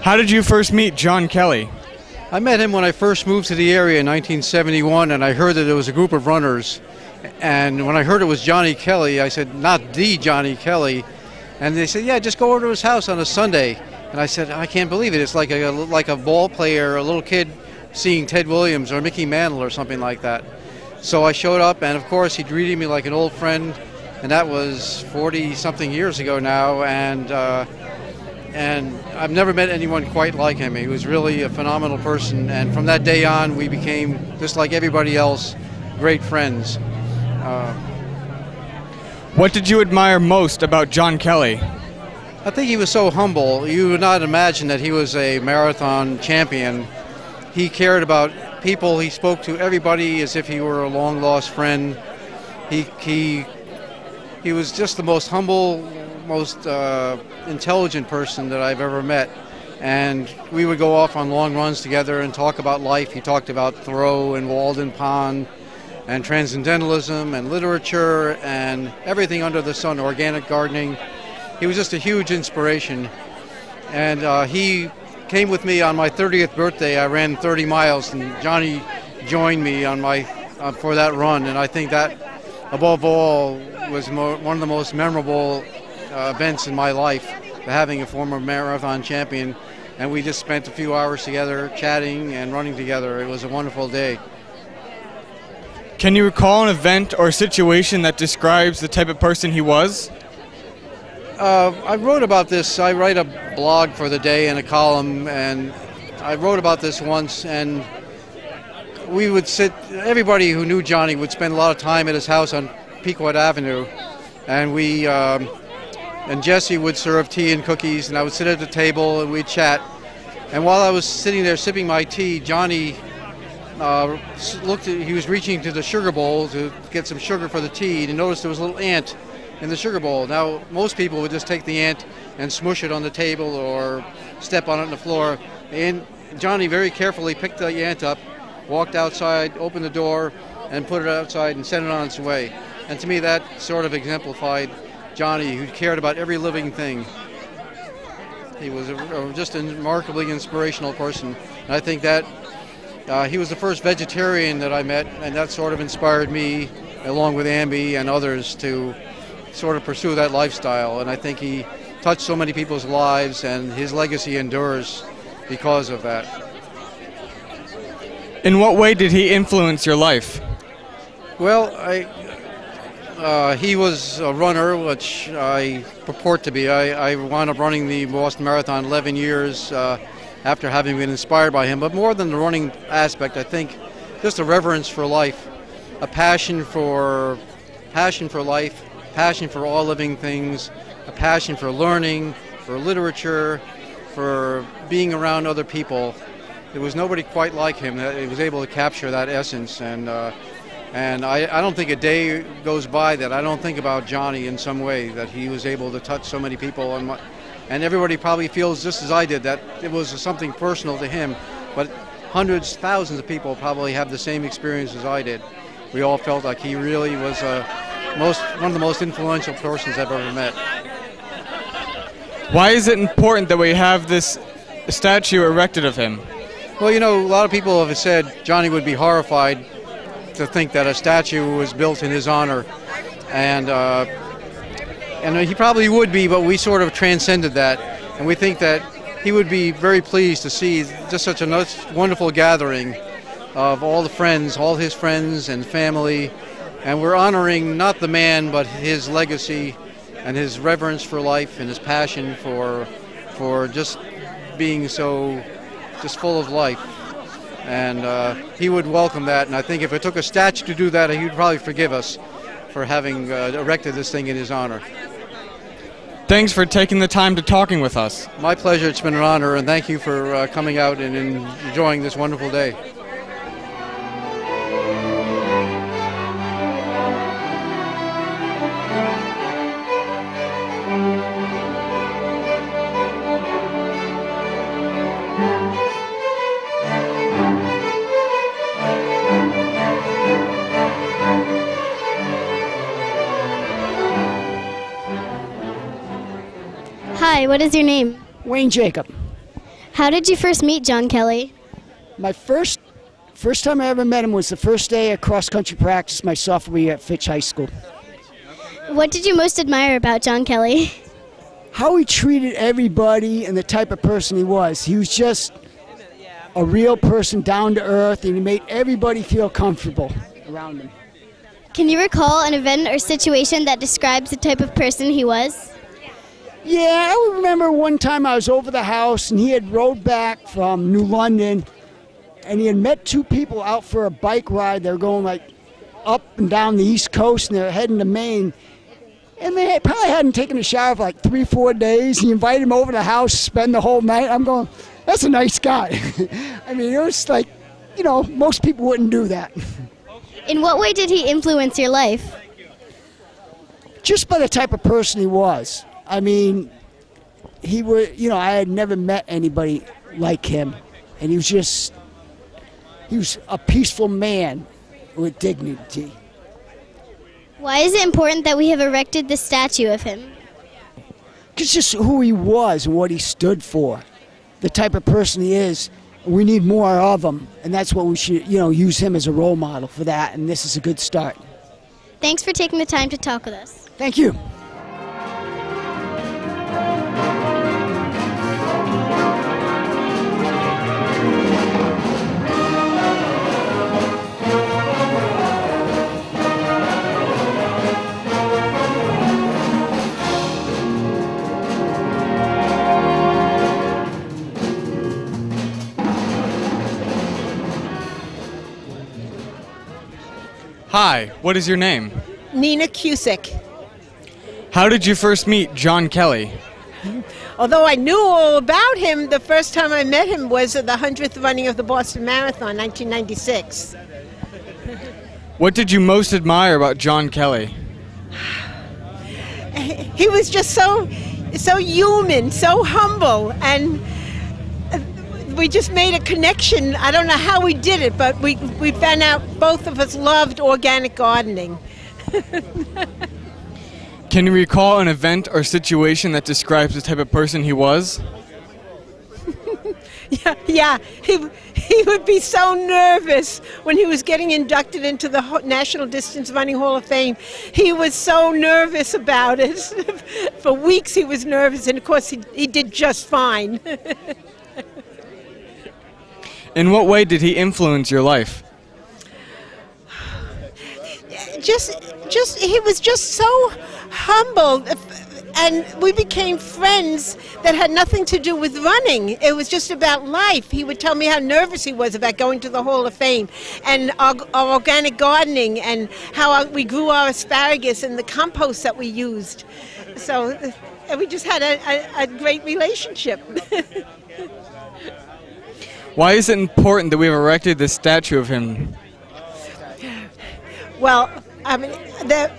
How did you first meet John Kelley? I met him when I first moved to the area in 1971, and I heard that there was a group of runners. And when I heard it was Johnny Kelley, I said, not the Johnny Kelley. And they said, yeah, just go over to his house on a Sunday. And I said, I can't believe it. It's like a ball player, a little kid seeing Ted Williams or Mickey Mantle or something like that. So I showed up, and of course he greeted me like an old friend. And that was 40-something years ago now, and I've never met anyone quite like him. He was really a phenomenal person, and from that day on, we became, just like everybody else, great friends. What did you admire most about John Kelley? I think he was so humble. You would not imagine that he was a marathon champion. He cared about people. He spoke to everybody as if he were a long-lost friend. He was just the most humble, most intelligent person that I've ever met. And we would go off on long runs together and talk about life. He talked about Thoreau and Walden Pond and transcendentalism and literature and everything under the sun, organic gardening. He was just a huge inspiration. And he came with me on my 30th birthday. I ran 30 miles, and Johnny joined me on for that run. And I think that, above all, was one of the most memorable events in my life, having a former marathon champion. And we just spent a few hours together chatting and running together. It was a wonderful day. Can you recall an event or situation that describes the type of person he was? I wrote about this. I write a blog for the day and a column, and I wrote about this once, and we would sit, everybody who knew Johnny would spend a lot of time at his house on Pequot Avenue, and and Jesse would serve tea and cookies, and I would sit at the table and we'd chat. And while I was sitting there sipping my tea, Johnny he was reaching to the sugar bowl to get some sugar for the tea, and he noticed there was a little ant in the sugar bowl. Now, most people would just take the ant and smush it on the table or step on it on the floor. And Johnny very carefully picked the ant up, walked outside, opened the door, and put it outside and sent it on its way. And to me, that sort of exemplified Johnny, who cared about every living thing. He was just a remarkably inspirational person. And I think that He was the first vegetarian that I met, and that sort of inspired me, along with Amby and others, to sort of pursue that lifestyle. And I think he touched so many people's lives, and his legacy endures because of that. In what way did he influence your life? Well, he was a runner, which I purport to be. I wound up running the Boston Marathon 11 years after having been inspired by him. But more than the running aspect, I think just a reverence for life, a passion for life, passion for all living things, a passion for learning, for literature, for being around other people. There was nobody quite like him that was able to capture that essence. And I don't think a day goes by that I don't think about Johnny in some way, that he was able to touch so many people. And everybody probably feels just as I did, that it was something personal to him. But hundreds, thousands of people probably have the same experience as I did. We all felt like he really was one of the most influential persons I've ever met. Why is it important that we have this statue erected of him? Well, you know, a lot of people have said Johnny would be horrified to think that a statue was built in his honor, and he probably would be, but we sort of transcended that, and we think that he would be very pleased to see just such a wonderful gathering of all the friends, all his friends and family, and we're honoring not the man but his legacy and his reverence for life and his passion for just being so just full of life. And he would welcome that, and I think if it took a statue to do that, he would probably forgive us for having erected this thing in his honor. Thanks for taking the time to talking with us. My pleasure. It's been an honor, and thank you for coming out and enjoying this wonderful day. Hi, what is your name? Wayne Jacob. How did you first meet John Kelley? My first time I ever met him was the first day of cross-country practice my sophomore year at Fitch High School. What did you most admire about John Kelley? How he treated everybody and the type of person he was. He was just a real person, down to earth, and he made everybody feel comfortable around him. Can you recall an event or situation that describes the type of person he was? Yeah, I remember one time I was over the house and he had rode back from New London and he had met two people out for a bike ride. They were going like up and down the East Coast and they were heading to Maine. And they probably hadn't taken a shower for like 3-4 days. He invited him over to the house to spend the whole night. I'm going, that's a nice guy. I mean, it was like, you know, most people wouldn't do that. In what way did he influence your life? Just by the type of person he was. I mean, he was, you know, I had never met anybody like him. And he was a peaceful man with dignity. Why is it important that we have erected this statue of him? It's just who he was and what he stood for. The type of person he is. We need more of him. And that's what we should, you know, use him as a role model for that. And this is a good start. Thanks for taking the time to talk with us. Thank you. Hi, what is your name? Nina Cusick. How did you first meet John Kelley? Although I knew all about him, the first time I met him was at the 100th running of the Boston Marathon, 1996. What did you most admire about John Kelley? He was just so human, so humble, and we just made a connection. I don't know how we did it, but we found out both of us loved organic gardening. Can you recall an event or situation that describes the type of person he was? Yeah, he would be so nervous when he was getting inducted into the National Distance Running Hall of Fame. He was so nervous about it. For weeks he was nervous, and of course he did just fine. In what way did he influence your life? He was just so humble, and we became friends that had nothing to do with running. It was just about life. He would tell me how nervous he was about going to the Hall of Fame, and our organic gardening, and how we grew our asparagus and the compost that we used. So we just had a great relationship. Why is it important that we've erected this statue of him? Well, I mean,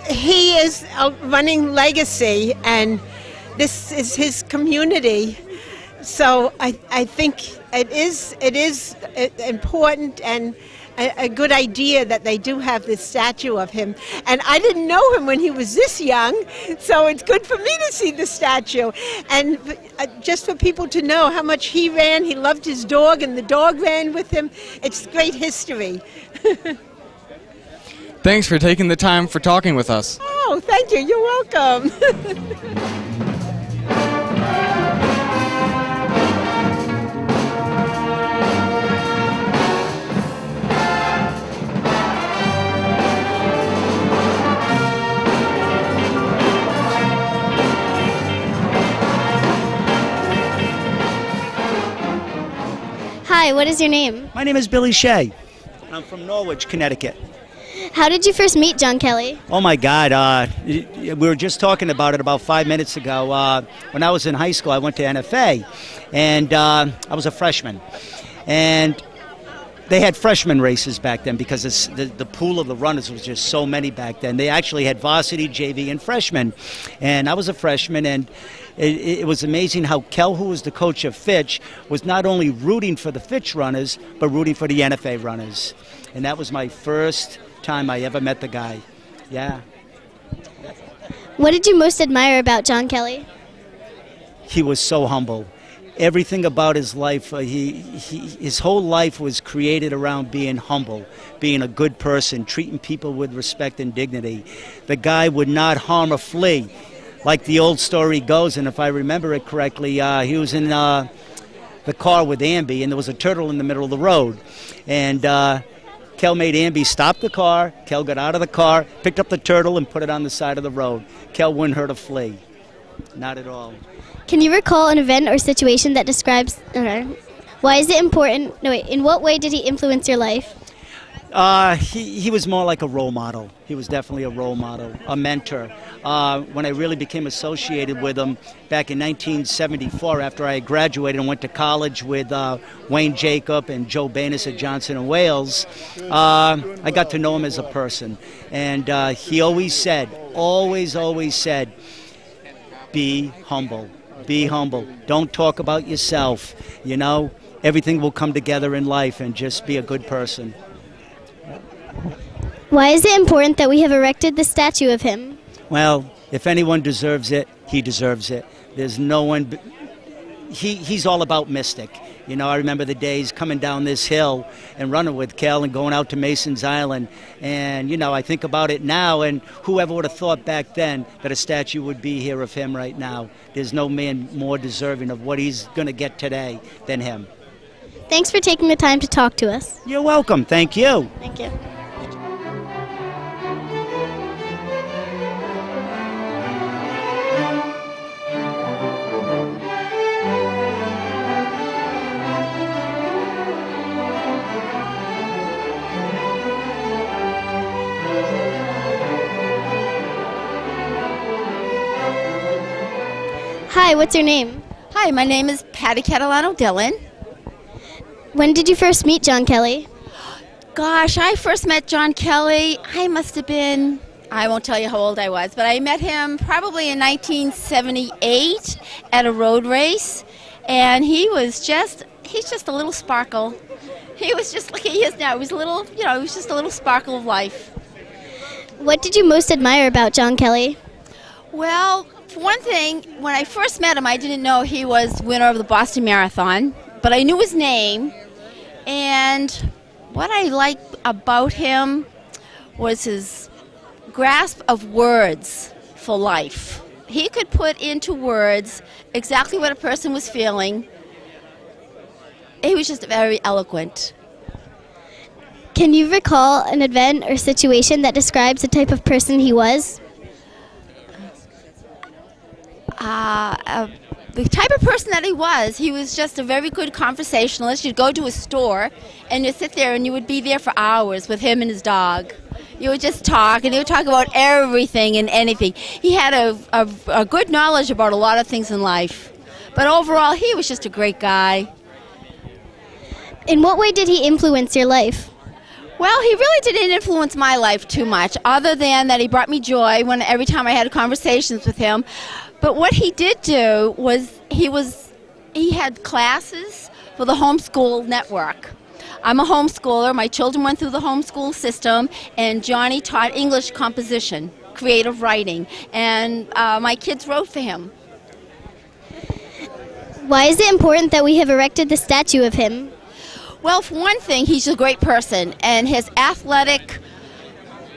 he is a running legacy, and this is his community. So I think it is important and a good idea that they do have this statue of him. And I didn't know him when he was this young, so it's good for me to see the statue. And just for people to know how much he ran, he loved his dog, and the dog ran with him. It's great history. Thanks for taking the time for talking with us. Oh, thank you. You're welcome. Hi, what is your name? My name is Billy Shea. I'm from Norwich, Connecticut. How did you first meet John Kelley? Oh my God, we were just talking about it about 5 minutes ago. When I was in high school, I went to NFA, and I was a freshman. And they had freshman races back then because the pool of the runners was just so many back then. They actually had varsity, JV, and freshmen. And I was a freshman, and it was amazing how Kel, who was the coach of Fitch, was not only rooting for the Fitch runners, but rooting for the NFA runners. And that was my first time I ever met the guy. Yeah. What did you most admire about John Kelley? He was so humble. Everything about his life, his whole life was created around being humble, being a good person, treating people with respect and dignity. The guy would not harm a flea, like the old story goes, and if I remember it correctly, he was in the car with Amby, and there was a turtle in the middle of the road. And Kel made Amby stop the car. Kel got out of the car, picked up the turtle, and put it on the side of the road. Kel wouldn't hurt a flea. Not at all. Can you recall an event or situation that describes... why is it important... No, wait. In what way did he influence your life? He was more like a role model. He was definitely a role model, a mentor. When I really became associated with him back in 1974, after I graduated and went to college with Wayne Jacob and Joe Banis at Johnson & Wales, I got to know him as a person. And he always said, always said, be humble. Be humble. Don't talk about yourself. You know, everything will come together in life, and just be a good person. Why is it important that we have erected the statue of him? Well, if anyone deserves it, he deserves it. There's no one... He's all about mystic. You know, I remember the days coming down this hill and running with Kel and going out to Mason's Island. And, you know, I think about it now, and whoever would have thought back then that a statue would be here of him right now. There's no man more deserving of what he's going to get today than him. Thanks for taking the time to talk to us. You're welcome. Thank you. Thank you. Hi, what's your name? Hi, my name is Patty Catalano Dillon. When did you first meet John Kelley? Gosh, I first met John Kelley, I must have been, I won't tell you how old I was, but I met him probably in 1978 at a road race, and he's just a little sparkle. He was just like he is now. He was a little, he was just a little sparkle of life. What did you most admire about John Kelley? Well, for one thing, when I first met him, I didn't know he was winner of the Boston Marathon, but I knew his name. And what I liked about him was his grasp of words for life. He could put into words exactly what a person was feeling. He was just very eloquent. Can you recall an event or situation that describes the type of person he was? The type of person that he was just a very good conversationalist. You'd go to a store and you'd sit there and you would be there for hours with him and his dog. You would just talk, and he would talk about everything and anything. He had a good knowledge about a lot of things in life. But overall, he was just a great guy. In what way did he influence your life? Well, he really didn't influence my life too much, other than that he brought me joy every time I had conversations with him. But what he did do was he had classes for the homeschool network. I'm a homeschooler. My children went through the homeschool system, and Johnny taught English composition, creative writing, and my kids wrote for him. Why is it important that we have erected the statue of him? Well, for one thing, he's a great person, and his athletic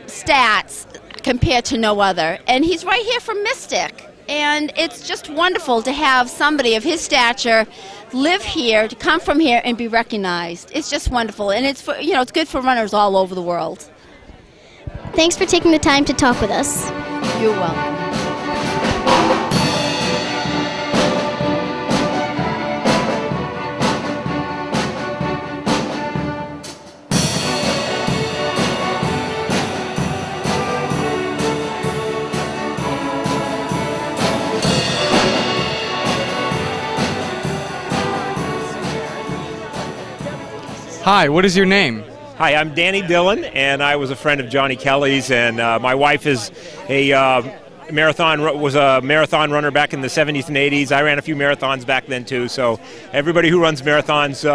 stats compared to no other. And he's right here from Mystic. And it's just wonderful to have somebody of his stature live here, to come from here and be recognized. It's just wonderful, and it's it's good for runners all over the world. Thanks for taking the time to talk with us. You're welcome. Hi, what is your name? Hi, I'm Danny Dillon, and I was a friend of Johnny Kelley's, and my wife is a marathon runner back in the 70s and 80s. I ran a few marathons back then too, so everybody who runs marathons,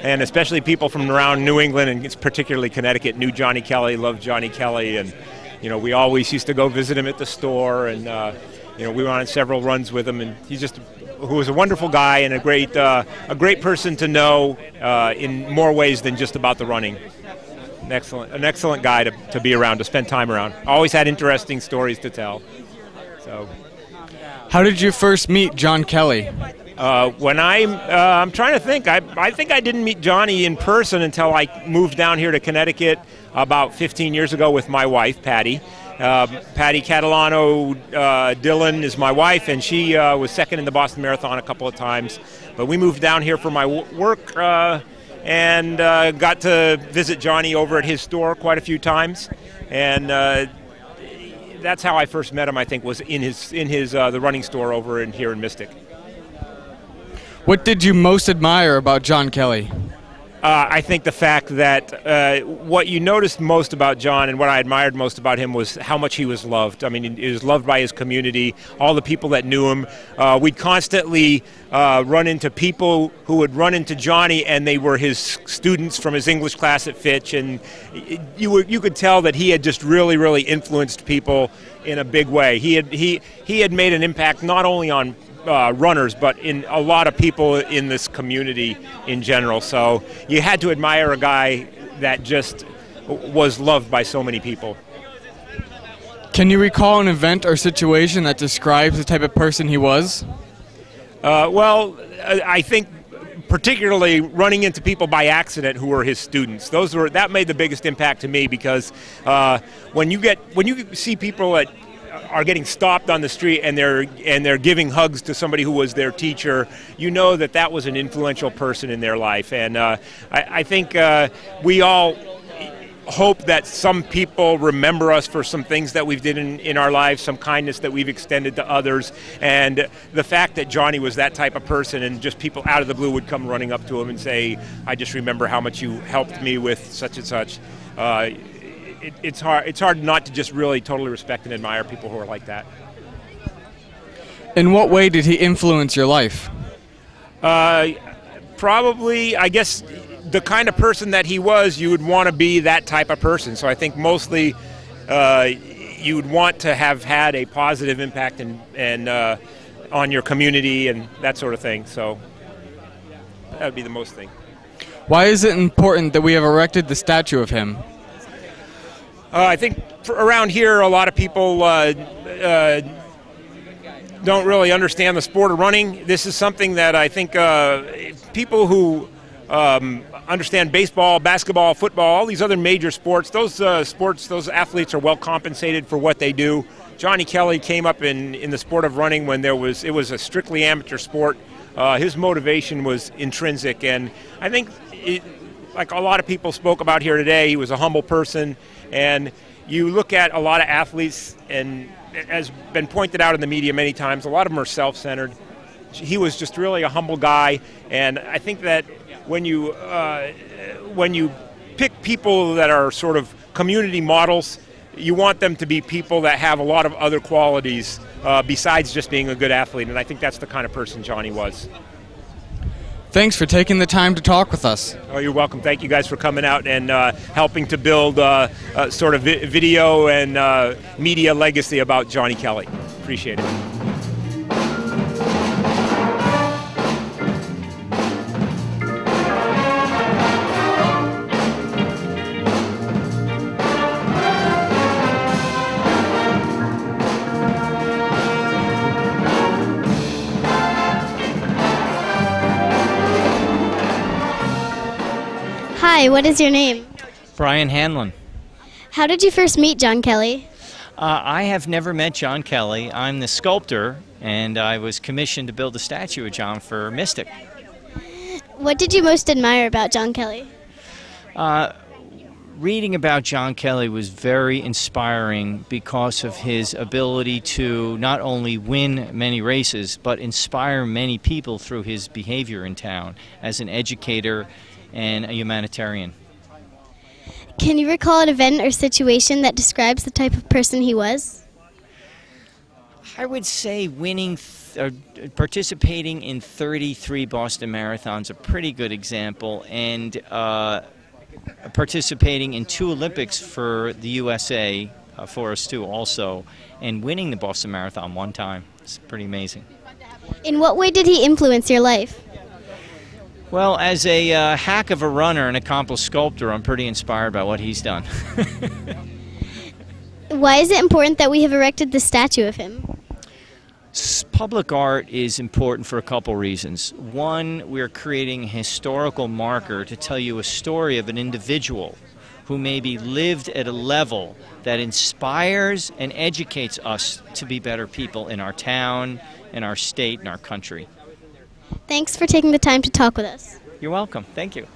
and especially people from around New England and particularly Connecticut, knew Johnny Kelley, loved Johnny Kelley, and we always used to go visit him at the store, and we went on several runs with him, and who was a wonderful guy and a great person to know in more ways than just about the running. An excellent guy to be around, to spend time around. Always had interesting stories to tell. So, how did you first meet John Kelley? When I'm trying to think. I think I didn't meet Johnny in person until I moved down here to Connecticut about 15 years ago with my wife, Patty. Patty Catalano Dillon is my wife, and she was second in the Boston Marathon a couple of times. But we moved down here for my work and got to visit Johnny over at his store quite a few times. And that's how I first met him, I think, was in his the running store over here in Mystic. What did you most admire about John Kelley? I think the fact that what you noticed most about John and what I admired most about him was how much he was loved. I mean, he was loved by his community, all the people that knew him. We'd constantly run into people who would run into Johnny, and they were his students from his English class at Fitch, and you could tell that he had just really, really influenced people in a big way. He had made an impact not only on runners, but in a lot of people in this community in general. So you had to admire a guy that just was loved by so many people. Can you recall an event or situation that describes the type of person he was? Well, I think particularly running into people by accident who were his students. That made the biggest impact to me, because when you see people that are getting stopped on the street and they're giving hugs to somebody who was their teacher, you know that was an influential person in their life. And I think we all hope that some people remember us for some things that we've did in our lives, some kindness that we've extended to others. And the fact that Johnny was that type of person, and just people out of the blue would come running up to him and say, "I just remember how much you helped me with such and such." It's hard not to just really totally respect and admire people who are like that. In what way did he influence your life? Probably, I guess, the kind of person that he was, you would want to be that type of person. So I think mostly you would want to have had a positive impact and on your community and that sort of thing. So That would be the most thing. Why is it important that we have erected the statue of him? I think around here, a lot of people don't really understand the sport of running. This is something that I think people who understand baseball, basketball, football, all these other major sports, those athletes are well compensated for what they do. Johnny Kelley came up in the sport of running when it was a strictly amateur sport. His motivation was intrinsic, and I think, like a lot of people spoke about here today, he was a humble person. And you look at a lot of athletes, and as been pointed out in the media many times, a lot of them are self-centered. He was just really a humble guy, and I think that when you pick people that are sort of community models, you want them to be people that have a lot of other qualities besides just being a good athlete, and I think that's the kind of person Johnny was. Thanks for taking the time to talk with us. Oh, you're welcome. Thank you guys for coming out and helping to build sort of video and media legacy about Johnny Kelley. Appreciate it. Hi, what is your name? Brian Hanlon. How did you first meet John Kelley? I have never met John Kelley. I'm the sculptor, and I was commissioned to build a statue of John for Mystic. What did you most admire about John Kelley? Reading about John Kelley was very inspiring because of his ability to not only win many races, but inspire many people through his behavior in town as an educator and a humanitarian. Can you recall an event or situation that describes the type of person he was? I would say participating in 33 Boston Marathons, a pretty good example, and participating in 2 Olympics for the USA, for us too also, and winning the Boston Marathon 1 time. It's pretty amazing. In what way did he influence your life? Well, as a hack of a runner and accomplished sculptor, I'm pretty inspired by what he's done. Why is it important that we have erected the statue of him? Public art is important for a couple reasons. One, we're creating a historical marker to tell you a story of an individual who maybe lived at a level that inspires and educates us to be better people in our town, in our state, in our country. Thanks for taking the time to talk with us. You're welcome. Thank you.